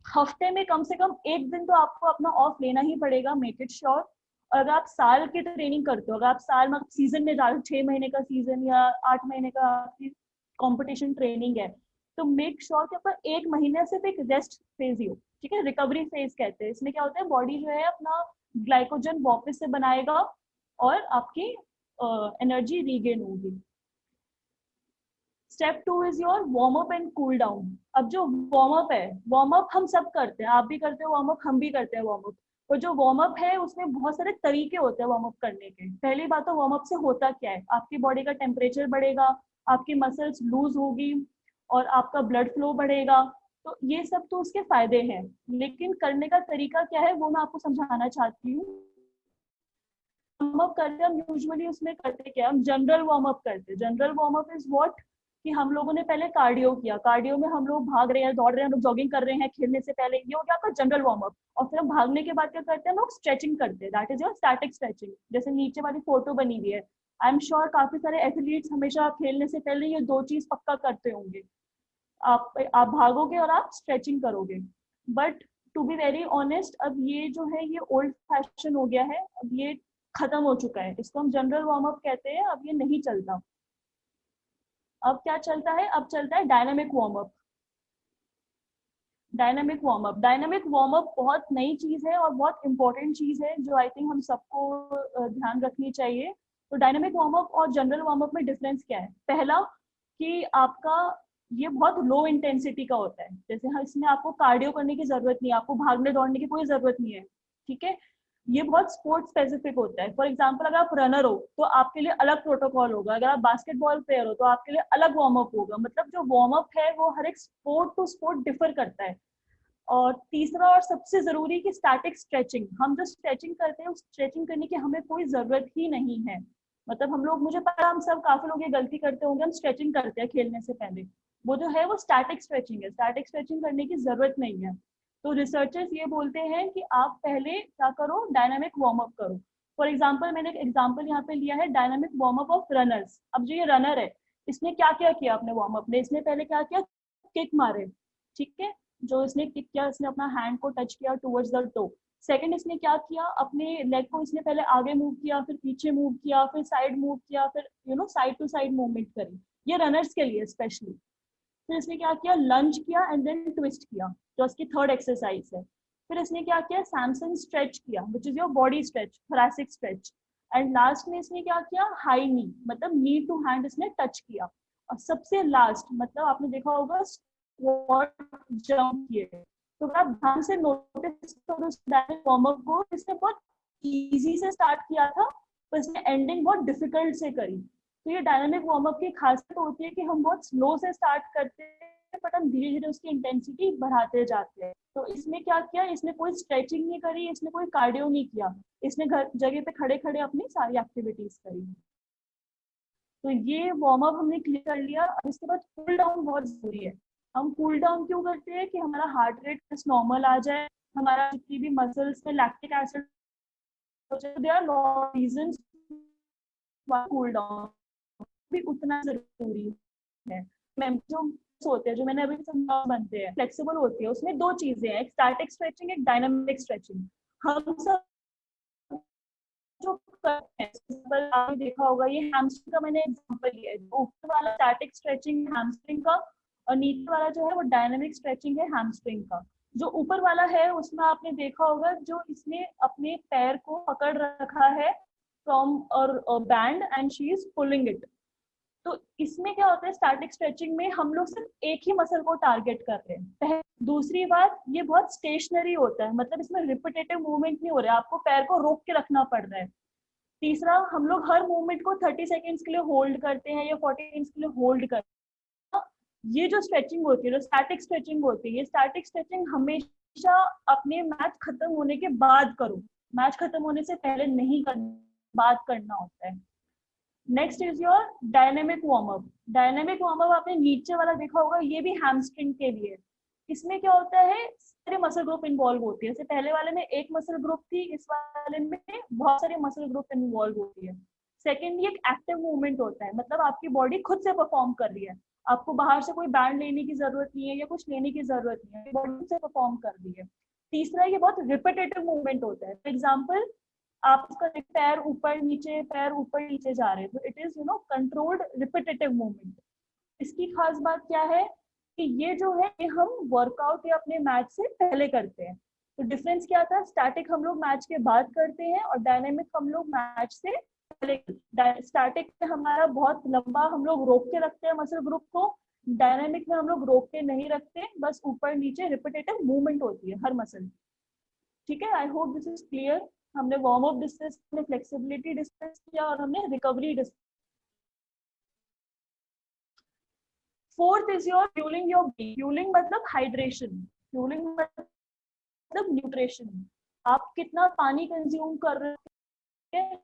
हफ्ते में कम से कम 1 दिन तो आपको अपना ऑफ लेना ही पड़ेगा, मेक इट श्योर। और अगर आप साल की ट्रेनिंग करते हो, अगर आप साल में सीजन में जा 6 महीने का सीजन या 8 महीने का कॉम्पिटिशन ट्रेनिंग है, तो मेक श्योर कि आपका 1 महीने सिर्फ एक रेस्ट फेज ही हो, ठीक है? रिकवरी फेज कहते हैं। इसमें क्या होता है, बॉडी जो है अपना ग्लाइकोजन वापस से बनाएगा और आपकी एनर्जी रीगेन होगी। Step 2 is your warm up and cool down. अब जो वार्म अप है, वार्म अप हम सब करते हैं, आप भी करते हो वार्म अप, हम भी करते हैं वार्म अप। और जो वार्म अप है उसमें बहुत सारे तरीके होते हैं वार्म अप करने के। पहली बात तो वार्म अप से होता क्या है, आपकी बॉडी का टेम्परेचर बढ़ेगा, आपकी मसल्स लूज होगी और आपका ब्लड फ्लो बढ़ेगा। तो ये सब तो उसके फायदे हैं, लेकिन करने का तरीका क्या है वो मैं आपको समझाना चाहती हूँ। वार्म अप करते हम यूजुअली उसमें करते क्या, हम जनरल वार्म अप करते हैं। General warm up is what, कि हम लोगों ने पहले कार्डियो किया, कार्डियो में हम लोग भाग रहे हैं, दौड़ रहे हैं, हम लोग जॉगिंग कर रहे हैं खेलने से पहले, ये हो गया आपका जनरल वार्म अप। और फिर हम भागने के बाद क्या करते हैं, हम लोग स्ट्रेचिंग करते हैं, that is your static stretching. जैसे नीचे वाली फोटो बनी हुई है, आई एम श्योर काफी सारे एथलीट्स हमेशा खेलने से पहले ये 2 चीज पक्का करते होंगे, आप भागोगे और आप स्ट्रेचिंग करोगे। But to be very honest, अब ये जो है ये ओल्ड फैशन हो गया है, अब ये खत्म हो चुका है, इसको हम जनरल वार्म अप कहते हैं, अब ये नहीं चलता। अब क्या चलता है? अब चलता है dynamic warm up. Dynamic warm up, dynamic warm up बहुत नई चीज है और बहुत इंपॉर्टेंट चीज है जो आई थिंक हम सबको ध्यान रखनी चाहिए। तो डायनामिक वार्म अप और जनरल वार्म अप में डिफरेंस क्या है? पहला कि आपका ये बहुत लो इंटेंसिटी का होता है, जैसे इसमें आपको कार्डियो करने की जरूरत नहीं है, आपको भागने दौड़ने की कोई जरूरत नहीं है, ठीक है? ये बहुत स्पोर्ट स्पेसिफिक होता है। फॉर एग्जांपल, अगर आप रनर हो तो आपके लिए अलग प्रोटोकॉल होगा, अगर आप बास्केटबॉल प्लेयर हो तो आपके लिए अलग वार्म अप होगा। मतलब जो वार्म अप है वो हर एक स्पोर्ट टू स्पोर्ट डिफर करता है। और तीसरा और सबसे जरूरी कि स्टैटिक स्ट्रेचिंग, हम जो स्ट्रेचिंग करते हैं उस स्ट्रेचिंग करने की हमें कोई जरूरत ही नहीं है। मतलब हम लोग, मुझे पता हम सब काफी लोग ये गलती करते होंगे, हम स्ट्रेचिंग करते हैं खेलने से पहले, वो जो है वो स्टैटिक स्ट्रेचिंग है, स्टैटिक स्ट्रेचिंग करने की जरूरत नहीं है। तो रिसर्चर्स ये बोलते हैं कि आप पहले क्या करो, डायनामिक वार्म अप करो। फॉर एग्जांपल, मैंने एक एग्जांपल यहाँ पे लिया है, dynamic warm up of runners. अब जो ये रनर है, इसने क्या क्या किया अपने वार्म अप में? इसने पहले क्या किया, किक मारे, ठीक है? जो इसने किक किया, इसने अपना हैंड को टच किया टुवर्ड्स द टो। सेकंड, इसने क्या किया, अपने लेग को इसने पहले आगे मूव किया, फिर पीछे मूव किया, फिर साइड मूव किया, फिर साइड टू साइड मूवमेंट करी, ये रनर्स के लिए स्पेशली। फिर इसने क्या किया, लंज किया एंड देन ट्विस्ट किया, जो इसकी थर्ड एक्सरसाइज है। फिर इसने क्या किया, सैमसन स्ट्रेच किया विच is your body stretch, thoracic stretch. And last में इसने क्या किया, हाई नी, मतलब नी टू हैंड इसने टच किया। और सबसे लास्ट मतलब आपने देखा होगा स्क्वाट जंप किए। तो अगर आप ध्यान से नोटिस करो वार्म अप को, इसने बहुत इजी से स्टार्ट किया था पर इसने एंडिंग बहुत डिफिकल्ट से करी। तो ये डायनामिक वार्म अप की खासियत होती है कि हम बहुत स्लो से स्टार्ट करते हैं बट हम धीरे धीरे उसकी इंटेंसिटी बढ़ाते जाते हैं। तो इसमें क्या किया, इसने कोई स्ट्रेचिंग नहीं करी, इसने कोई कार्डियो नहीं किया, इसने घर जगह पे खड़े खड़े अपनी सारी एक्टिविटीज करी। तो ये वार्म अप हमने क्लियर कर लिया। अब इसके बाद कूल डाउन बहुत जरूरी है। हम कूल डाउन क्यों करते हैं कि हमारा हार्ट रेट नॉर्मल आ जाए, हमारा जितनी भी मसल्स में लैक्टिक एसिड हो जाए। There are lot reasons why cool down भी उतना जरूरी है। जो होते हैं, जो मैंने अभी समझा, बनते हैं फ्लेक्सिबल होती है, उसमें दो चीजें हैं, एक स्टैटिक स्ट्रेचिंग, एक डायनामिक स्ट्रेचिंग। हम सब जो करते हैं, आपने देखा होगा, ये हैमस्ट्रिंग का मैंने एग्जांपल लिया है। ऊपर वाला स्टैटिक स्ट्रेचिंग हैमस्ट्रिंग का और नीचे वाला जो है वो डायनामिक स्ट्रेचिंग है हैमस्ट्रिंग का। जो ऊपर वाला है उसमें आपने देखा होगा जो इसने अपने पैर को पकड़ रखा है फ्रॉम और band and she is pulling it. तो इसमें क्या होता है, स्टैटिक स्ट्रेचिंग में हम लोग सिर्फ एक ही मसल को टारगेट कर रहे हैं। दूसरी बात, ये बहुत स्टेशनरी होता है, मतलब इसमें रिपीटेटिव मूवमेंट नहीं हो रहा है, आपको पैर को रोक के रखना पड़ रहा है। तीसरा, हम लोग हर मूवमेंट को 30 सेकेंड्स के लिए होल्ड करते हैं या 40 सेकेंड्स के लिए होल्ड करते हैं। ये जो स्ट्रेचिंग होती है, जो स्टैटिक स्ट्रेचिंग होती है, ये स्टैटिक स्ट्रेचिंग हमेशा अपने मैच खत्म होने के बाद करो, मैच खत्म होने से पहले नहीं बात करना होता है। Next is your dynamic warm up. Dynamic warm up आपने नीचे वाला देखा होगा, ये भी हैमस्ट्रिंग के लिए। इसमें क्या होता है, सारे मसल ग्रुप इन्वॉल्व होती है। जैसे पहले वाले में एक मसल ग्रुप थी, इस वाले में बहुत सारे मसल ग्रुप इन्वॉल्व होती है। सेकेंडली एक एक्टिव मूवमेंट होता है, मतलब आपकी बॉडी खुद से परफॉर्म कर रही है, आपको बाहर से कोई बैंड लेने की जरूरत नहीं है या कुछ लेने की जरूरत नहीं है, बॉडी से परफॉर्म कर रही है। तीसरा, ये बहुत रिपीटेटिव मूवमेंट होता है। फॉर एग्जाम्पल, आपका पैर ऊपर नीचे जा रहे हैं, तो it is controlled repetitive movement. इसकी खास बात क्या है कि ये जो है ये हम वर्कआउट या अपने मैच से पहले करते हैं। तो डिफरेंस क्या था, स्टैटिक हम लोग मैच के बाद करते हैं और डायनेमिक हम लोग मैच से पहले। स्टैटिक में हमारा बहुत लंबा हम लोग रोक के रखते हैं मसल ग्रुप को, डायनेमिक में हम लोग रोक के नहीं रखते, बस ऊपर नीचे रिपीटेटिव मूवमेंट होती है हर मसल। ठीक है, I hope this is clear. हमने वार्म अप डिस्कस, हमने फ्लेक्सिबिलिटी डिस्कस किया और हमने recovery discuss. Fourth is your fuelling your body. Fuelling मतलब हाइड्रेशन, फ्यूलिंग मतलब न्यूट्रिशन। आप कितना पानी कंज्यूम कर रहे हैं,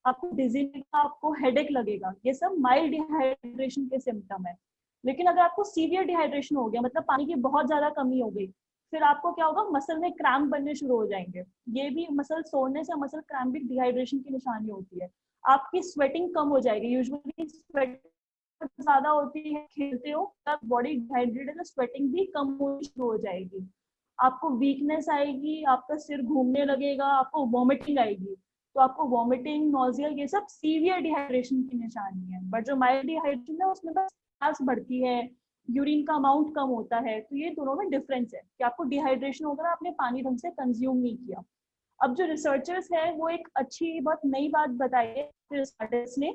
आपको डिजीज, आपको हेडेक लगेगा, ये सब माइल्ड डिहाइड्रेशन के सिम्टम है। लेकिन अगर आपको सीवियर डिहाइड्रेशन हो गया, मतलब पानी की बहुत ज्यादा कमी हो गई, फिर आपको क्या होगा, मसल में क्रैम्प बनने शुरू हो जाएंगे। ये भी मसल सोने से मसल क्रैम्प भी डिहाइड्रेशन की निशानी होती है। आपकी स्वेटिंग कम हो जाएगी, यूजुअली स्वेट ज्यादा होती है, खेलते हो तब बॉडी डिहाइड्रेटेड है, स्वेटिंग भी कम होनी शुरू हो जाएगी। आपको वीकनेस आएगी, आपका सिर घूमने लगेगा, आपको वॉमिटिंग आएगी। तो आपको वॉमिटिंग, नोजिया, ये सब सीवियर डिहाइड्रेशन की निशानी है। बट जो माइल्ड डिहाइड्रेशन है उसमें बस प्यास बढ़ती है, यूरिन का अमाउंट कम होता है। तो ये दोनों में डिफरेंस है कि आपको डिहाइड्रेशन होगा, आपने पानी ढंग से कंज्यूम नहीं किया। अब जो रिसर्चर्स है वो एक अच्छी बहुत नई बात बताई है रिसर्चर्स ने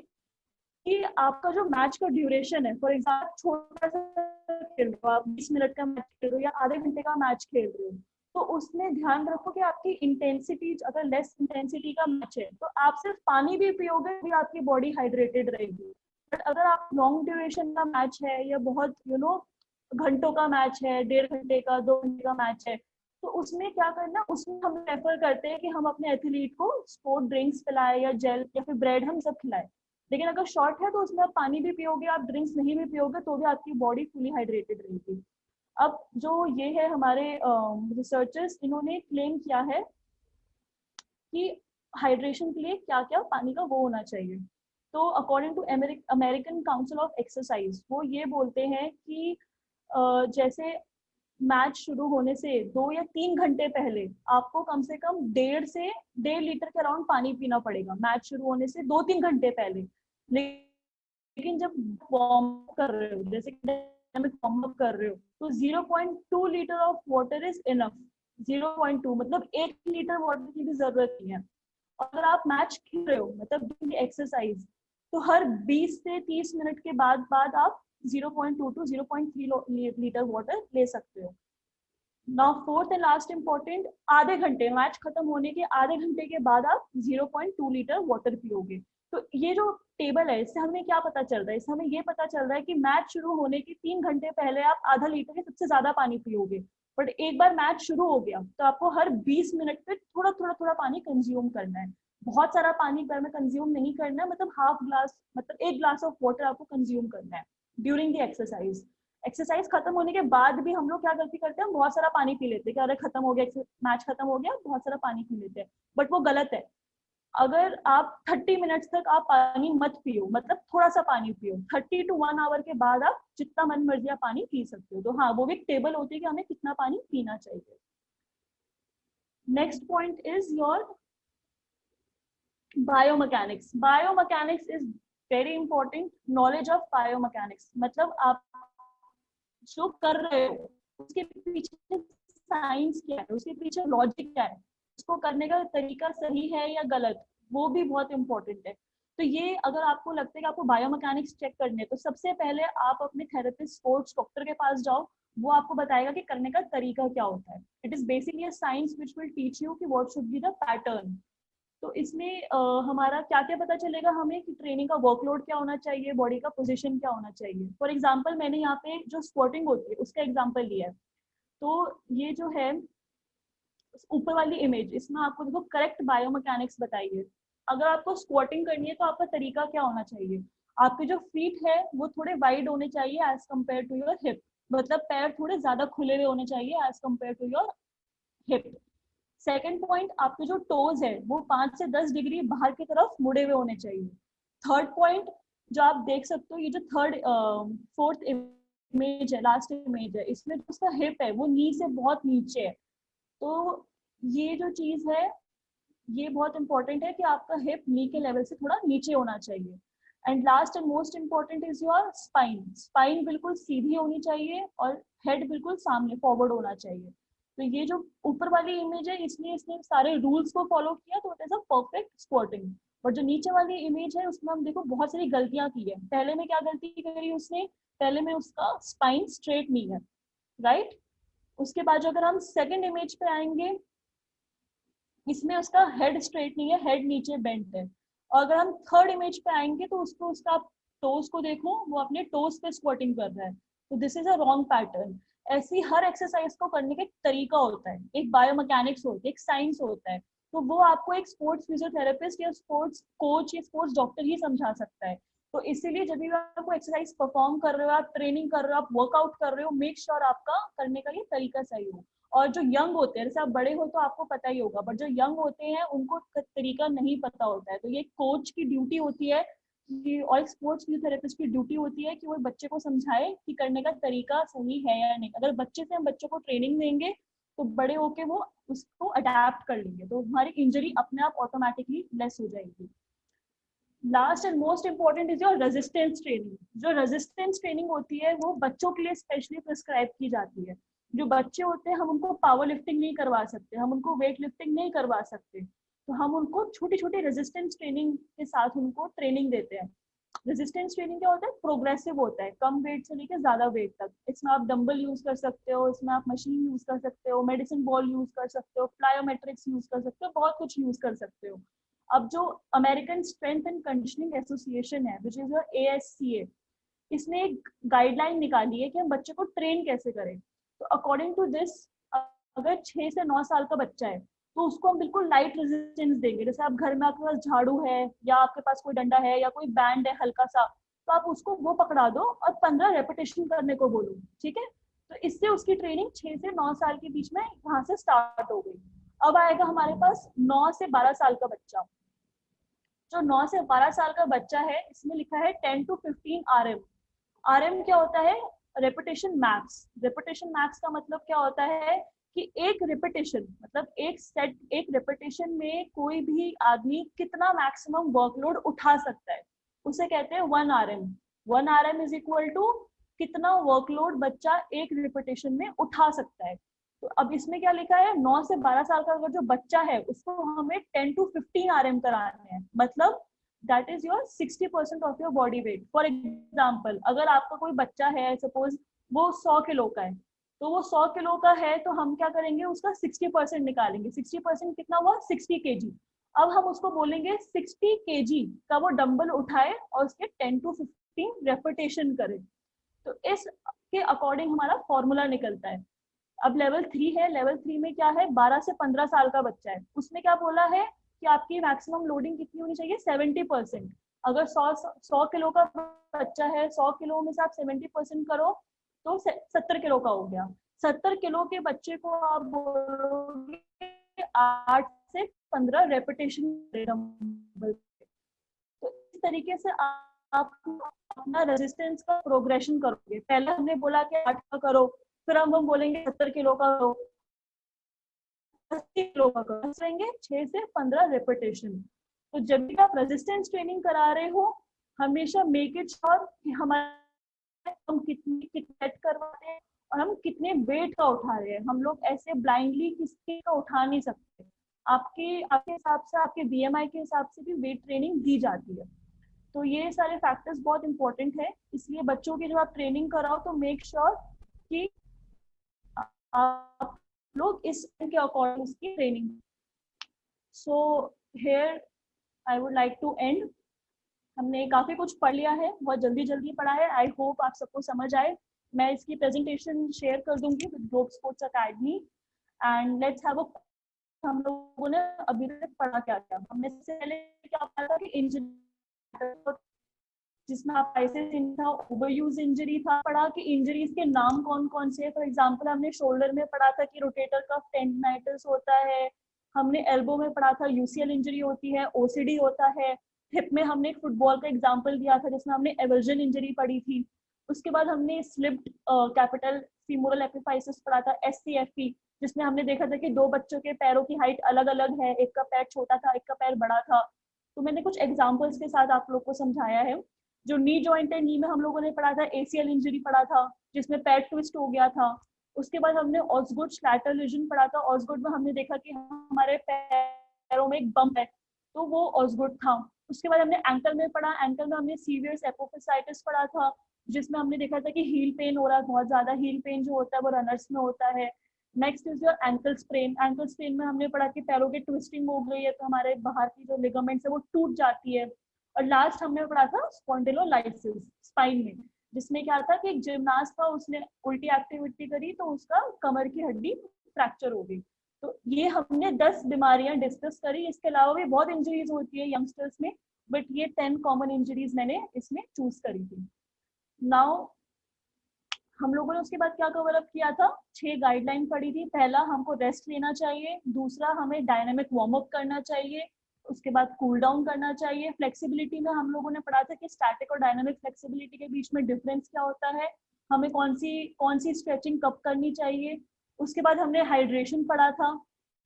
कि आपका जो मैच का ड्यूरेशन है, फॉर एग्जाम्पल छोटा सा खेल रहे हो आप, 20 मिनट का मैच खेल रहे हो या आधे घंटे का मैच खेल रहे हो, तो उसमें ध्यान रखो कि आपकी इंटेंसिटी, अगर लेस इंटेंसिटी का मैच है तो आप सिर्फ पानी भी पियोगे भी आपकी बॉडी हाइड्रेटेड रहेगी। बट अगर आप लॉन्ग ड्यूरेशन का मैच है या बहुत घंटों का मैच है, 1.5 घंटे का, 2 घंटे का मैच है, तो उसमें क्या करना, उसमें हम रेफर करते हैं कि हम अपने एथलीट को स्पोर्ट ड्रिंक्स पिलाए या जेल या फिर ब्रेड हम सब खिलाए। लेकिन अगर शॉर्ट है तो उसमें आप पानी भी पियोगे, आप ड्रिंक्स नहीं भी पियोगे तो भी आपकी बॉडी फुली हाइड्रेटेड रहेगी। अब जो ये है हमारे रिसर्चर्स, इन्होंने क्लेम किया है कि हाइड्रेशन के लिए क्या क्या पानी का वो होना चाहिए। तो according to American Council of Exercise, वो ये बोलते हैं कि जैसे मैच शुरू होने से 2 या 3 घंटे पहले आपको कम से कम 1.5 लीटर के अराउंड पानी पीना पड़ेगा, मैच शुरू होने से 2-3 घंटे पहले। लेकिन जब वार्म कर रहे हो, जैसे वार्म अप कर रहे हो, तो 0.2 litre of water is enough. 0.2 मतलब 1 लीटर वाटर की भी जरूरत नहीं है। अगर आप मैच खेल रहे हो मतलब एक्सरसाइज, तो हर 20 से 30 मिनट के बाद आप 0.2 to 0.3 लीटर वाटर ले सकते हो। Now fourth and last important, आधे घंटे, मैच खत्म होने के आधे घंटे के बाद आप 0.2 लीटर वाटर पियोगे। तो ये जो टेबल है इससे हमें क्या पता चल रहा है, इससे हमें ये पता चल रहा है कि मैच शुरू होने के 3 घंटे पहले आप आधा लीटर के सबसे ज्यादा पानी पियोगे, बट एक बार मैच शुरू हो गया तो आपको हर 20 मिनट पे थोड़ा थोड़ा थोड़ा पानी कंज्यूम करना है। बहुत सारा पानी घर में कंज्यूम नहीं करना है, मतलब हाफ ग्लास, मतलब 1 ग्लास ऑफ वाटर आपको कंज्यूम करना है ड्यूरिंग द एक्सरसाइज। एक्सरसाइज खत्म होने के बाद भी हम लोग क्या गलती करते हैं, बहुत सारा पानी पी लेते हैं कि अरे खत्म हो गया, मैच खत्म हो गया, बहुत सारा पानी पी लेते हैं, बट वो गलत है। अगर आप 30 मिनट्स तक आप पानी मत पियो, मतलब थोड़ा सा पानी पियो, 30 to 1 आवर के बाद आप जितना मन मर्जी आप पानी पी सकते हो। तो हाँ, वो भी एक टेबल होती है कि हमें कितना पानी पीना चाहिए। Next point is your biomechanics. Biomechanics is very important, knowledge of biomechanics, मतलब आप जो कर रहे हो उसके पीछे साइंस क्या है, उसके पीछे लॉजिक क्या है, उसको करने का तरीका सही है या गलत, वो भी बहुत इंपॉर्टेंट है। तो ये अगर आपको लगता है कि आपको बायोमैकेनिक्स चेक करने, तो सबसे पहले आप अपने थेरेपिस्ट, स्पोर्ट्स डॉक्टर के पास जाओ, वो आपको बताएगा कि करने का तरीका क्या होता है। It is basically a science which will teach you कि what should be the pattern. तो इसमें हमारा क्या क्या पता चलेगा हमें कि ट्रेनिंग का वर्कलोड क्या होना चाहिए, बॉडी का पोजीशन क्या होना चाहिए। फॉर एग्जांपल मैंने यहाँ पे जो स्क्वाटिंग होती है उसका एग्जांपल लिया है। तो ये जो है ऊपर वाली इमेज, इसमें आपको देखो करेक्ट बायोमैकेनिक्स बताइए। अगर आपको स्क्वाटिंग करनी है तो आपका तरीका क्या होना चाहिए, आपके जो फीट है वो थोड़े वाइड होने चाहिए as compare to your hip, मतलब पैर थोड़े ज्यादा खुले हुए होने चाहिए as compare to your hip. Second point, आपके जो टोज है वो 5 से 10 डिग्री बाहर की तरफ मुड़े हुए होने चाहिए। थर्ड पॉइंट जो आप देख सकते हो, ये जो फोर्थ इमेज है, लास्ट इमेज है, इसमें जो उसका हिप है वो नी से बहुत नीचे है। तो ये जो चीज है ये बहुत इंपॉर्टेंट है कि आपका हिप नी के लेवल से थोड़ा नीचे होना चाहिए। And last and most important is your spine. Spine बिल्कुल सीधी होनी चाहिए और हेड बिल्कुल सामने फॉरवर्ड होना चाहिए। तो ये जो ऊपर वाली इमेज है इसने सारे रूल्स को फॉलो किया, तो it is a perfect squatting. और जो नीचे वाली इमेज है उसमें हम देखो बहुत सारी गलतियां की है। पहले में क्या गलती करी उसने, पहले में उसका स्पाइन स्ट्रेट नहीं है, राइट। उसके बाद जो अगर हम सेकंड इमेज पे आएंगे, इसमें उसका हेड स्ट्रेट नहीं है, हेड नीचे बेंट है। और अगर हम थर्ड इमेज पे आएंगे तो उसको उसका टोस को देखो, वो अपने टोस पे स्क्वाटिंग कर रहा है, तो this is a wrong pattern. ऐसी हर एक्सरसाइज को करने का एक तरीका होता है, एक बायोमैकेनिक्स होती है, एक साइंस होता है। तो वो आपको एक स्पोर्ट्स फिजियोथेरेपिस्ट या स्पोर्ट्स कोच या स्पोर्ट्स डॉक्टर ही समझा सकता है। तो इसीलिए जब भी आपको एक्सरसाइज परफॉर्म कर रहे हो, आप ट्रेनिंग कर रहे हो, आप वर्कआउट कर रहे हो, मेक श्योर आपका करने का ये तरीका सही हो। और जो यंग होते हैं, जैसे आप बड़े हो तो आपको पता ही होगा, बट जो यंग होते हैं उनको तरीका नहीं पता होता है। तो ये कोच की ड्यूटी होती है कि, और स्पोर्ट्स फिजियोथेरेपिस्ट की ड्यूटी होती है कि वो बच्चे को समझाए कि करने का तरीका सही है या नहीं। अगर बच्चे से हम बच्चों को ट्रेनिंग देंगे तो बड़े होके वो उसको अडेप्ट कर लेंगे, तो हमारी इंजरी अपने आप ऑटोमेटिकली लेस हो जाएगी। Last and most important is your resistance training. जो रेजिस्टेंस ट्रेनिंग होती है वो बच्चों के लिए स्पेशली प्रिस्क्राइब की जाती है। जो बच्चे होते हैं हम उनको पावर लिफ्टिंग नहीं करवा सकते, हम उनको वेट लिफ्टिंग नहीं करवा सकते, तो हम उनको छोटी छोटी रेजिस्टेंस ट्रेनिंग के साथ उनको ट्रेनिंग देते हैं। रेजिस्टेंस ट्रेनिंग क्या होता है, प्रोग्रेसिव होता है, कम वेट से लेकर ज्यादा वेट तक। इसमें आप डंबल यूज कर सकते हो, इसमें आप मशीन यूज कर सकते हो, मेडिसिन बॉल यूज कर सकते हो, प्लायोमेट्रिक्स यूज कर सकते हो, बहुत कुछ यूज कर सकते हो। अब जो American strength and conditioning association है, विच इज ASCA, इसने एक गाइडलाइन निकाली है कि हम बच्चे को ट्रेन कैसे करें। तो अकॉर्डिंग टू दिस, अगर 6 से 9 साल का बच्चा है तो उसको हम बिल्कुल लाइट रेजिस्टेंस देंगे। जैसे आप घर में आपके पास झाड़ू है या आपके पास कोई डंडा है या कोई बैंड है हल्का सा, तो आप उसको वो पकड़ा दो और 15 रेपिटेशन करने को बोलो, ठीक है। तो इससे उसकी ट्रेनिंग 6 से 9 साल के बीच में यहाँ से स्टार्ट हो गई। अब आएगा हमारे पास 9 से 12 साल का बच्चा। जो 9 से 12 साल का बच्चा है, इसमें लिखा है 10 to 15 RM। RM क्या होता है, रेपिटेशन मैक्स। रेपिटेशन मैक्स का मतलब क्या होता है कि एक रेपिटेशन, मतलब एक सेट, एक रेपिटेशन में कोई भी आदमी कितना मैक्सिमम वर्कलोड उठा सकता है, उसे कहते हैं 1 RM। 1 RM is equal to कितना वर्कलोड बच्चा एक रेपिटेशन में उठा सकता है। तो अब इसमें क्या लिखा है, 9 से 12 साल का अगर जो बच्चा है उसको हमें 10 to 15 RM कराने हैं, मतलब that is your 60% of your body weight. For example, अगर आपका कोई बच्चा है, सपोज वो 100 किलो का है, तो वो 100 किलो का है तो हम क्या करेंगे, उसका 60% निकालेंगे। 60% कितना हुआ, 60 kg। अब हम उसको बोलेंगे 60 kg का वो डंबल उठाए और उसके 10 to 15 रेपिटेशन करे। तो इस के अकॉर्डिंग हमारा फॉर्मूला निकलता है। अब लेवल 3 है, लेवल 3 में क्या है, 12 से 15 साल का बच्चा है, उसमें क्या बोला है कि आपकी मैक्सिमम लोडिंग कितनी होनी चाहिए, 70%। अगर 100 किलो का बच्चा है, 100 किलो में से आप 70% करो तो 70 किलो का हो गया। 70 किलो के बच्चे को आप बोलोगे 8 से 15 रेपिटेशन। तो इस तरीके से आप अपना रेजिस्टेंस का प्रोग्रेशन करोगे। पहले हमने बोला कि 8 का करो, फिर हम बोलेंगे 70 किलो का करो, 80 किलो का करो, 6 से 15 रेपिटेशन। तो जब भी आप रेजिस्टेंस ट्रेनिंग करा रहे हो, हमेशा मेक इट श्योर कि हमारे हम कितनी सेट करवाते हैं और हम कितने वेट का उठा रहे हैं। हम लोग ऐसे ब्लाइंडली किसी का उठा नहीं सकते। आपके हिसाब से, आपके BMI के हिसाब से भी वेट ट्रेनिंग दी जाती है। तो ये सारे फैक्टर्स बहुत इंपॉर्टेंट है, इसलिए बच्चों की जब आप ट्रेनिंग कराओ तो मेक श्योर कि आप लोग इस के अकॉर्डिंग उसकी training. So here I would like to end. हमने काफी कुछ पढ़ लिया है, बहुत जल्दी जल्दी पढ़ा है। आई होप आप सबको समझ आए। मैं इसकी प्रेजेंटेशन शेयर कर दूंगी with globe sports academy and let's have a. हम लोगों ने अभी तक पढ़ा क्या क्या, हमने इससे पहले क्या पढ़ा था कि इंजरी, जिसमें आप था, ओवरयूज इंजरी था, पढ़ा कि इंजरीज के नाम कौन कौन से। फॉर एग्जांपल हमने शोल्डर में पढ़ा था कि रोटेटर कफ टेंडिनाइटिस होता है। हमने एल्बो में पढ़ा था UCL इंजरी होती है, OCD होता है। हिप में हमने एक फुटबॉल का एग्जांपल दिया था जिसमें हमने एवर्जन इंजरी पढ़ी थी। उसके बाद हमने स्लिप्ड कैपिटल फीमोरल एपिफाइसिस पढ़ा था, SCFP, जिसमें हमने देखा था कि 2 बच्चों के पैरों की हाइट अलग अलग है, एक का पैर छोटा था, एक का पैर बड़ा था। तो मैंने कुछ एग्जाम्पल्स के साथ आप लोग को समझाया है। जो नी जॉइंट है, नी में हम लोगों ने पढ़ा था ACL इंजरी पढ़ा था जिसमें पैर ट्विस्ट हो गया था। उसके बाद हमने ऑस्गुड स्लैटर लीजन पढ़ा था। ऑस्गुड में हमने देखा कि हमारे पैरों में एक बम्प है, तो वो ऑस्गुड था। उसके बाद हमने एंकल में पढ़ा, एंकल में हमने सीवियर एपोफिसाइटिस पढ़ा था जिसमें हमने देखा था कि हील पेन हो रहा है, बहुत ज्यादा हील पेन जो होता है वो रनर्स में होता है। Next is your ankle sprain. Ankle sprain में हमने पढ़ा कि पैरों की ट्विस्टिंग हो गई है तो हमारे बाहर की जो लिगामेंट्स है वो टूट जाती है। और लास्ट हमने पढ़ा था स्पॉन्डिलोलाइसिस स्पाइन में, जिसमें क्या था कि एक जिमनास्ट था, उसने उल्टी एक्टिविटी करी तो उसका कमर की हड्डी फ्रैक्चर हो गई। तो ये हमने 10 बीमारियां डिस्कस करी। इसके अलावा भी बहुत इंजरीज होती है यंगस्टर्स में, बट ये 10 कॉमन इंजरीज मैंने इसमें चूज करी थी। नाउ हम लोगों ने उसके बाद क्या कवर अप किया था, 6 गाइडलाइन पढ़ी थी। पहला, हमको रेस्ट लेना चाहिए। दूसरा, हमें डायनामिक वार्म अप करना चाहिए। उसके बाद कूल डाउन करना चाहिए। फ्लेक्सिबिलिटी में हम लोगों ने पढ़ा था कि स्टैटिक और डायनामिक फ्लेक्सिबिलिटी के बीच में डिफरेंस क्या होता है, हमें कौन सी स्ट्रेचिंग कब करनी चाहिए। उसके बाद हमने हाइड्रेशन पढ़ा था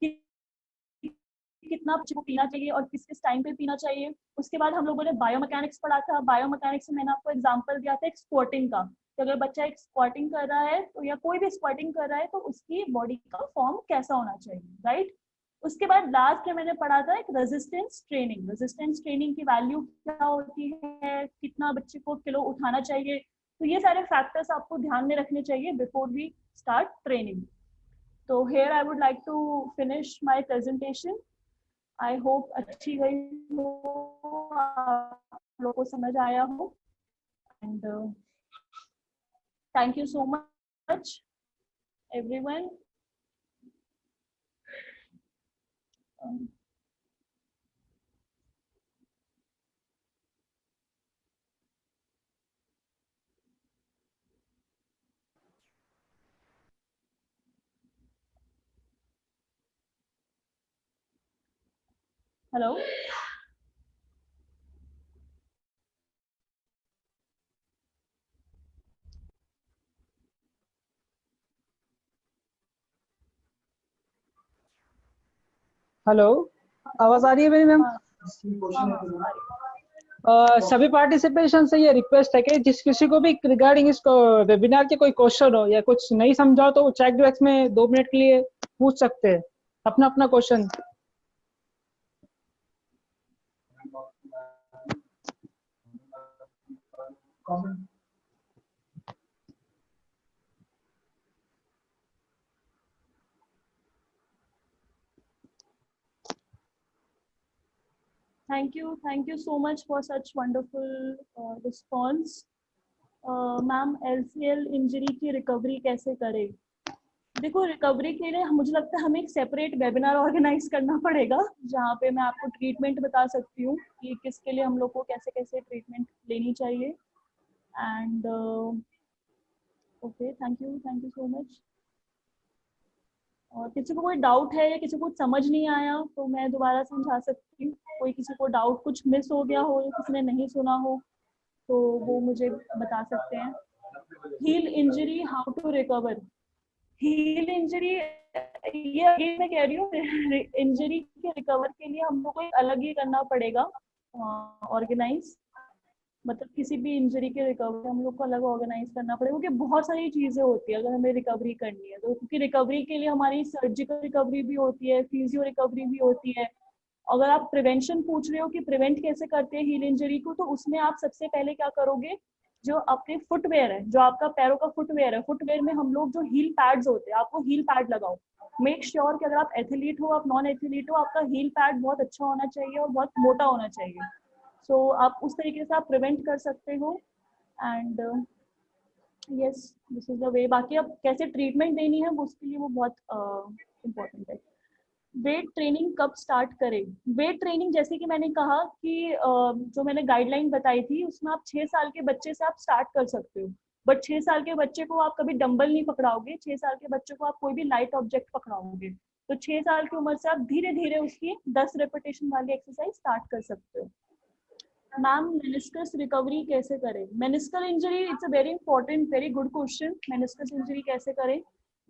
कि कितना बच्चे को पीना चाहिए और किस किस टाइम पे पीना चाहिए। उसके बाद हम लोगों ने बायोमैकेनिक्स पढ़ा था। बायोमैकेनिक्स में मैंने आपको एग्जांपल दिया था एक स्क्वाटिंग का, तो अगर बच्चा एक स्क्वाटिंग कर रहा है तो या कोई भी स्क्वाटिंग कर रहा है तो उसकी बॉडी का फॉर्म कैसा होना चाहिए, राइट। उसके बाद लास्ट में मैंने पढ़ा था एक रेजिस्टेंस ट्रेनिंग। रेजिस्टेंस ट्रेनिंग की वैल्यू क्या होती है, कितना बच्चे को किलो उठाना चाहिए। तो ये सारे फैक्टर्स आपको ध्यान में रखने चाहिए बिफोर वी स्टार्ट ट्रेनिंग। तो here I would like to finish my presentation. I hope अच्छी गई हो, आप लोगों को समझ आया हो। And thank you so much everyone. Hello, hello, आवाज आ रही है मेरी मैम? हाँ हाँ हाँ, सभी पार्टिसिपेशन से ये रिक्वेस्ट है कि जिस किसी को भी रिगार्डिंग इस वेबिनार के कोई क्वेश्चन हो या कुछ नहीं समझा हो तो चैट बॉक्स में 2 मिनट के लिए पूछ सकते हैं अपना अपना question. Thank you so much for such wonderful response. Ma'am LCL injury की रिकवरी कैसे करें? देखो, रिकवरी के लिए मुझे लगता है हमें एक सेपरेट वेबिनार ऑर्गेनाइज करना पड़ेगा जहाँ पे मैं आपको ट्रीटमेंट बता सकती हूँ कि किसके लिए हम लोग को कैसे कैसे ट्रीटमेंट लेनी चाहिए। And okay, thank you so much. और किसी को कोई डाउट है या किसी को कुछ समझ नहीं आया तो मैं दोबारा समझा सकती हूँ। कोई किसी को डाउट कुछ मिस हो गया हो या किसी ने नहीं सुना हो तो वो मुझे बता सकते हैं। Heal injury, how to recover. Heal injury, ये अगेन मैं कह रही हूँ, इंजरी के रिकवर के लिए हम लोग को अलग ही करना पड़ेगा ऑर्गेनाइज। मतलब किसी भी इंजरी के रिकवरी हम लोग को अलग ऑर्गेनाइज करना पड़ेगा क्योंकि बहुत सारी चीजें होती है अगर हमें रिकवरी करनी है तो। क्योंकि रिकवरी के लिए हमारी सर्जिकल रिकवरी भी होती है, फिजियो रिकवरी भी होती है। अगर आप प्रिवेंशन पूछ रहे हो कि प्रिवेंट कैसे करते हैं हील इंजरी को, तो उसमें आप सबसे पहले क्या करोगे, जो आपके फुटवेयर है, जो आपका पैरों का फुटवेयर है, फुटवेयर में हम लोग जो हील पैड्स होते हैं, आपको हील पैड लगाओ। मेक श्योर कि अगर आप एथलीट हो, आप नॉन एथलीट हो, आपका हील पैड बहुत अच्छा होना चाहिए और बहुत मोटा होना चाहिए। सो आप उस तरीके से आप प्रिवेंट कर सकते हो। And yes, this is the way. बाकी अब कैसे ट्रीटमेंट देनी है वो उसके लिए वो बहुत इम्पोर्टेंट है। वेट ट्रेनिंग कब स्टार्ट करें? वेट ट्रेनिंग जैसे कि मैंने कहा कि जो मैंने गाइडलाइन बताई थी उसमें आप 6 साल के बच्चे से आप स्टार्ट कर सकते हो। बट 6 साल के बच्चे को आप कभी डंबल नहीं पकड़ाओगे, 6 साल के बच्चे को आप कोई भी लाइट ऑब्जेक्ट पकड़ाओगे। तो 6 साल की उम्र से आप धीरे धीरे उसकी 10 रेपिटेशन वाली एक्सरसाइज स्टार्ट कर सकते हो। मैम, मेनिस्कस रिकवरी कैसे करें? Meniscal injury, it's a very important, very good question. Meniscus injury कैसे करें?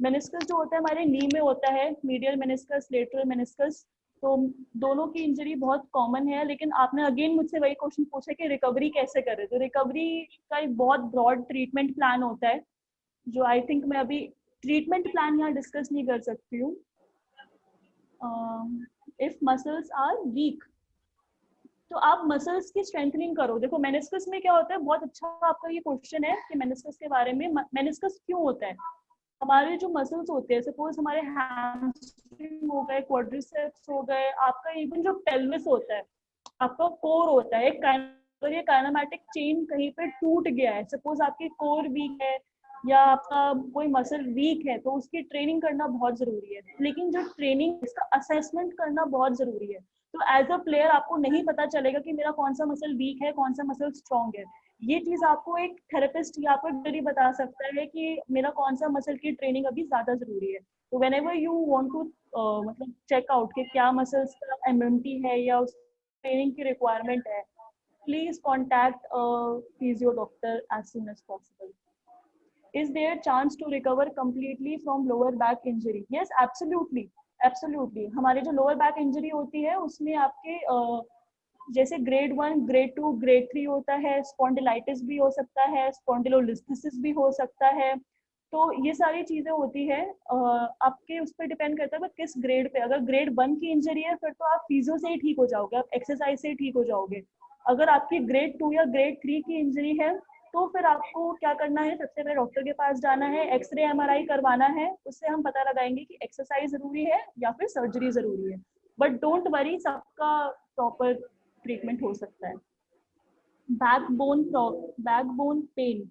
मेनिस्कस जो होता है हमारे नी में होता है, मीडियल मेनिस्कस, लेटरल मेनिस्कस। तो दोनों की इंजरी बहुत कॉमन है, लेकिन आपने अगेन मुझसे वही क्वेश्चन पूछा कि रिकवरी कैसे करें। तो रिकवरी का एक बहुत ब्रॉड ट्रीटमेंट प्लान होता है जो आई थिंक मैं अभी ट्रीटमेंट प्लान यहाँ डिस्कस नहीं कर सकती हूँ। इफ मसल्स आर वीक तो आप मसल्स की स्ट्रेंथनिंग करो। देखो मेनिस्कस में क्या होता है, बहुत अच्छा आपका ये क्वेश्चन है कि मेनिस्कस के बारे में। मेनिस्कस क्यों होता है? हमारे जो मसल्स होते हैं, सपोज हमारे हैमस्ट्रिंग हो गए, क्वाड्रिसेप्स हो गए, आपका इवन जो पेल्विस होता है, आपका कोर होता है, अगर ये काइनेमैटिक चेन कहीं पे टूट गया है, सपोज आपकी कोर वीक है या आपका कोई मसल वीक है, तो उसकी ट्रेनिंग करना बहुत जरूरी है। लेकिन जो ट्रेनिंग, इसका असेसमेंट करना बहुत जरूरी है। तो एज अ प्लेयर आपको नहीं पता चलेगा कि मेरा कौन सा मसल वीक है, कौन सा मसल स्ट्रॉन्ग है। ये चीज आपको एक थेरेपिस्ट या आपको डॉक्टर बता सकता है कि मेरा कौन सा मसल की ट्रेनिंग अभी ज्यादा जरूरी है। तो whenever you want to मतलब चेक आउट कि क्या मसल्स का एमएमटी है या उस ट्रेनिंग की रिक्वायरमेंट है, please contact physio doctor as soon as possible. Is there chance to recover completely from lower back injury? Yes, absolutely, absolutely. हमारे जो lower back injury होती है उसमें आपके जैसे grade 1, grade 2, grade 3 होता है, स्पॉन्डिलाइटिस भी हो सकता है, स्पॉन्डिलोलिस्थेसिस भी हो सकता है। तो ये सारी चीजें होती है, आपके उस पर डिपेंड करता है किस ग्रेड पे। अगर ग्रेड 1 की इंजरी है फिर तो आप फिजियो से ही ठीक हो जाओगे, आप एक्सरसाइज से ही ठीक हो जाओगे। अगर आपकी ग्रेड 2 या ग्रेड 3 की इंजरी है तो फिर आपको क्या करना है, सबसे पहले डॉक्टर के पास जाना है, एक्सरे एमआरआई करवाना है, उससे हम पता लगाएंगे कि एक्सरसाइज जरूरी है या फिर सर्जरी जरूरी है। बट डोंट वरी, सबका प्रॉपर ट्रीटमेंट हो सकता है। Backbone pain,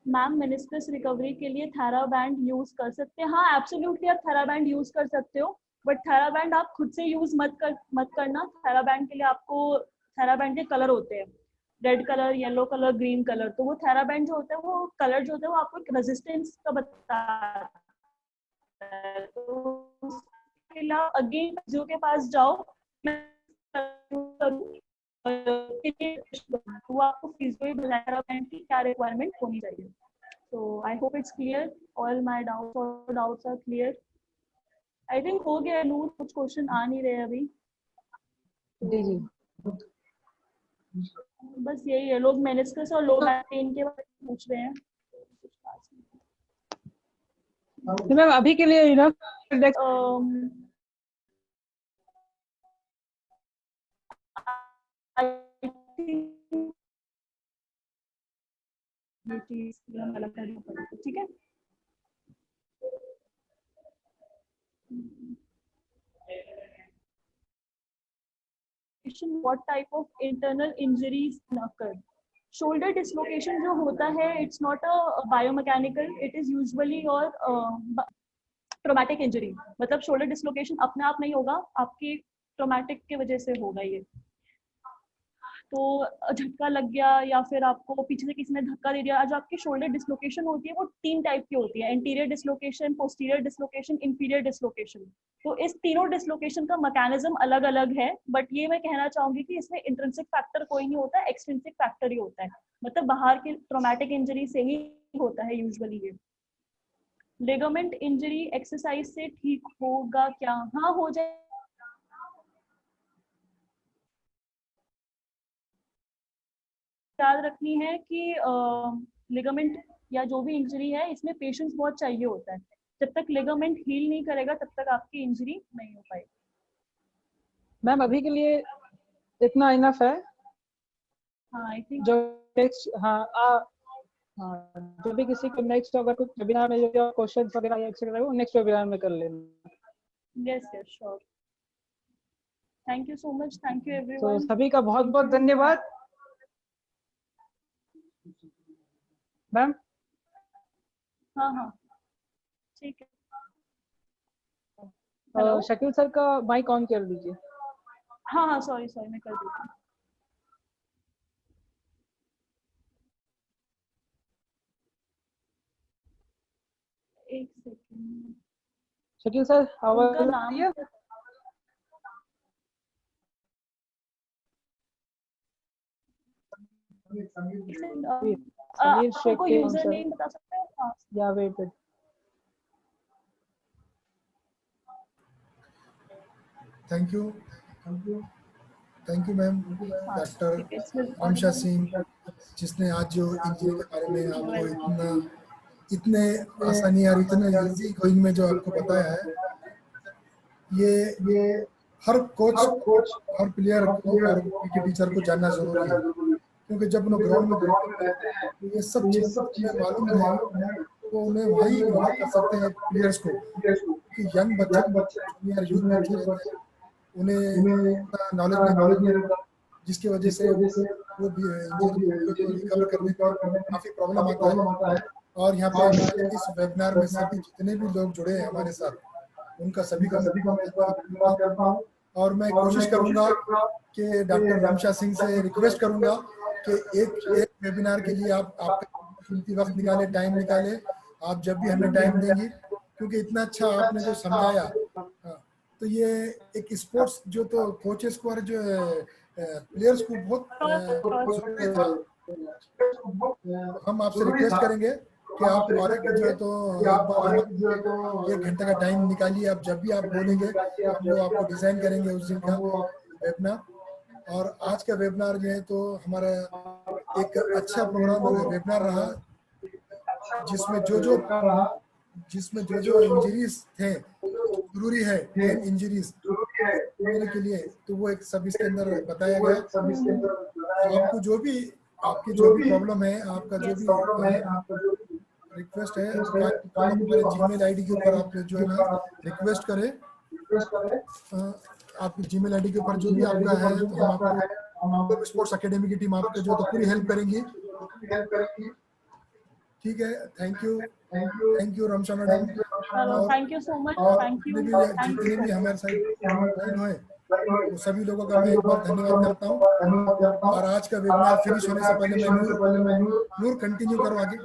ma'am meniscus recovery के लिए थेराबैंड यूज कर सकते हैं? हाँ, एब्सोल्युटली आप थेराबैंड यूज कर सकते हो, बट थेराबैंड आप खुद से यूज मत करना। थेराबैंड के लिए आपको, थेराबैंड के कलर होते हैं, red colour, yellow colour, green colour. तो वो थेराबैंड जो होता है, वो कलर जो होता है वो आपको एक रेजिस्टेंस का बताता है। तो उसके लिए अगेन फिजियो के पास जाओ, वो आपको फिजियो ही बताएगा थेराबैंड की क्या रिक्वायरमेंट होनी चाहिए। So I hope it's clear. All my doubts are clear. I think हो गया नूर, कुछ क्वेश्चन आ नहीं रहे अभी। जी जी। बस यही है, लोग मेनिस्कस और लो बैक पेन के बारे में पूछ रहे हैं। तो मैम अभी के लिए ठीक है। What type of internal injuries occur? Shoulder dislocation जो होता है, it's not a biomechanical, it is usually your traumatic injury। मतलब shoulder dislocation अपने आप नहीं होगा, आपकी traumatic के वजह से होगा ये। तो झटका लग गया या फिर आपको पीछे से किसी ने धक्का दे दिया। जो आपकी शोल्डर डिस्लोकेशन होती है वो 3 टाइप की होती है, anterior dislocation, posterior dislocation, inferior dislocation. तो इस तीनों डिस्लोकेशन का मैकेनिज्म अलग अलग है, बट ये मैं कहना चाहूंगी कि इसमें इंट्रिंसिक फैक्टर कोई नहीं होता, एक्सट्रिंसिक फैक्टर ही होता है। मतलब बाहर की ट्रॉमेटिक इंजरी से ही होता है यूजुअली ये। लिगामेंट इंजरी एक्सरसाइज से ठीक होगा क्या? हाँ, हो जाए। याद रखनी है कि लिगामेंट या जो भी इंजरी है इसमें पेशेंस बहुत चाहिए होता है। जब तक लिगामेंट हील नहीं करेगा तब तक आपकी इंजरी नहीं हो पाएगी। मैम अभी के लिए इतना इनफ है। हाँ, आई थिंक जो नेक्स्ट जो भी किसी को नेक्स्ट अगर कुछ वेबिनार में जो क्वेश्चन वगैरह या एक्सेट्रा वो नेक्स्ट वेबिनार में कर लेना। Yes yes sure. Thank you so much, thank you तो एवरीवन। सभी का बहुत बहुत धन्यवाद मैम। हाँ हाँ ठीक है। हेलो, शकील सर का माइक ऑन कर दीजिए। हाँ हाँ सॉरी मैं कर देती हूँ। एक सेकंड। शकील सर आवाज उनका नाम आती है? समीर शेख आपको के यूजर नेम बता सकते हो? हाँ। या wait thank you ma'am. Doctor Ramsha Singh जिसने आज जो इंजरी के बारे में आपको इतने आसानी और इतने इजी गोइंग में जो आपको बताया है, ये हर कोच हर प्लेयर और पीटी टीचर को जानना जरूरी है, क्योंकि जब लोग ग्राउंड में रहते हैं तो ये सब चीजें मालूम है तो उन्हें वही कवर कर सकते हैं प्लेयर्स को। कि यंग बच्चे जूनियर यूथ बच्चे रहते हैं, उन्हें नॉलेज नहीं रहता, जिसकी वजह से वो भी इंजरी को रिकवर करने में काफी प्रॉब्लम आता है। और यहाँ पे हमारे इस वेबिनार में सभी जितने भी लोग जुड़े हैं हमारे साथ, उनका सभी का धन्यवाद करता हूँ। और मैं कोशिश करूंगा कि डॉक्टर रामशा सिंह से रिक्वेस्ट करूंगा कि एक वेबिनार के लिए आप आपका कीमती वक्त निकाले, टाइम निकाले, आप जब भी हमें टाइम देंगे, क्योंकि इतना अच्छा आपने जो समझाया। तो ये एक स्पोर्ट्स जो तो कोचेस को और जो प्लेयर्स को बहुत जरूरी था। हम आपसे रिक्वेस्ट करेंगे कि आप और जो है तो 1 घंटे का टाइम निकालिए। आप जब भी आप बोलेंगे हम लोग आपको डिजाइन करेंगे उस दिन का वेबिनार। और आज का वेबिनार जो है तो हमारा एक अच्छा प्रोग्राम वेबिनार रहा, जिसमें जो इंजरीज थे जरूरी है, इंजरीज के लिए, तो वो एक सब इसके अंदर बताया गया। आपको जो भी आपकी जो भी प्रॉब्लम है, आपका जो भी रिक्वेस्ट है, हमारे जीमेल आईडी के ऊपर आप जो है ना रिक्वेस्ट करें। आप जीमेल आईडी के ऊपर जो भी आपका है तो हम आपको स्पोर्ट्स एकेडमी की टीम आपको जो तो पूरी हेल्प करेंगी। ठीक है, thank you Ramsha madam. Thank you so much, thank you. जितने भी हमारे साथ है वो सभी लोगों का मैं एक बार धन्यवाद करता हूँ। और आज का वेबिनार फिनिश होने से पहले मैं नूर कंटिन्यू करो आगे।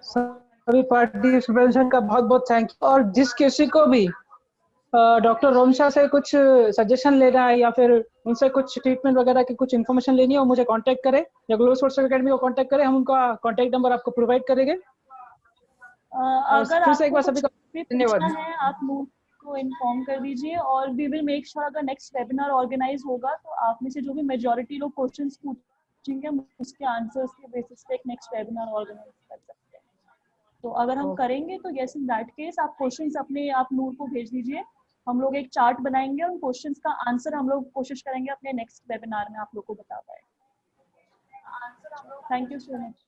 सभी पार्टिसिपेशन का बहुत बहुत थैंक यू। और जिस किसी को भी डॉक्टर रोमशा से कुछ सजेशन लेना है या फिर उनसे कुछ ट्रीटमेंट वगैरह की कुछ इन्फॉर्मेशन लेनी है, वो मुझे कांटेक्ट करें या ग्लोबल स्पोर्ट्स एकेडमी को कांटेक्ट करें। हम उनका कांटेक्ट नंबर आपको प्रोवाइड करेंगे। अगर फिर से एक बार आपको सभी का कुछ भी धन्यवाद। पूछना है, आप नूर को इन्फॉर्म कर दीजिए और वी विल मेक श्योर अगर नेक्स्ट वेबिनार ऑर्गेनाइज होगा तो आप में से जो भी मेजॉरिटी लोग क्वेश्चंस पूछेंगे हम उसके आंसर्स के बेसिस पे एक नेक्स्ट वेबिनार ऑर्गेनाइज कर सकते हैं। तो अगर हम करेंगे तो यस इन दैट केस आप क्वेश्चंस अपने आप नूर को भेज दीजिए, हम लोग एक चार्ट बनाएंगे और उन क्वेश्चंस का आंसर हम लोग कोशिश करेंगे अपने नेक्स्ट वेबिनार में आप लोग को बता पाए। Thank you so much.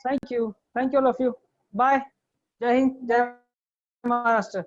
Thank you all of you. Bye. जय हिंद, जय महाराष्ट्र।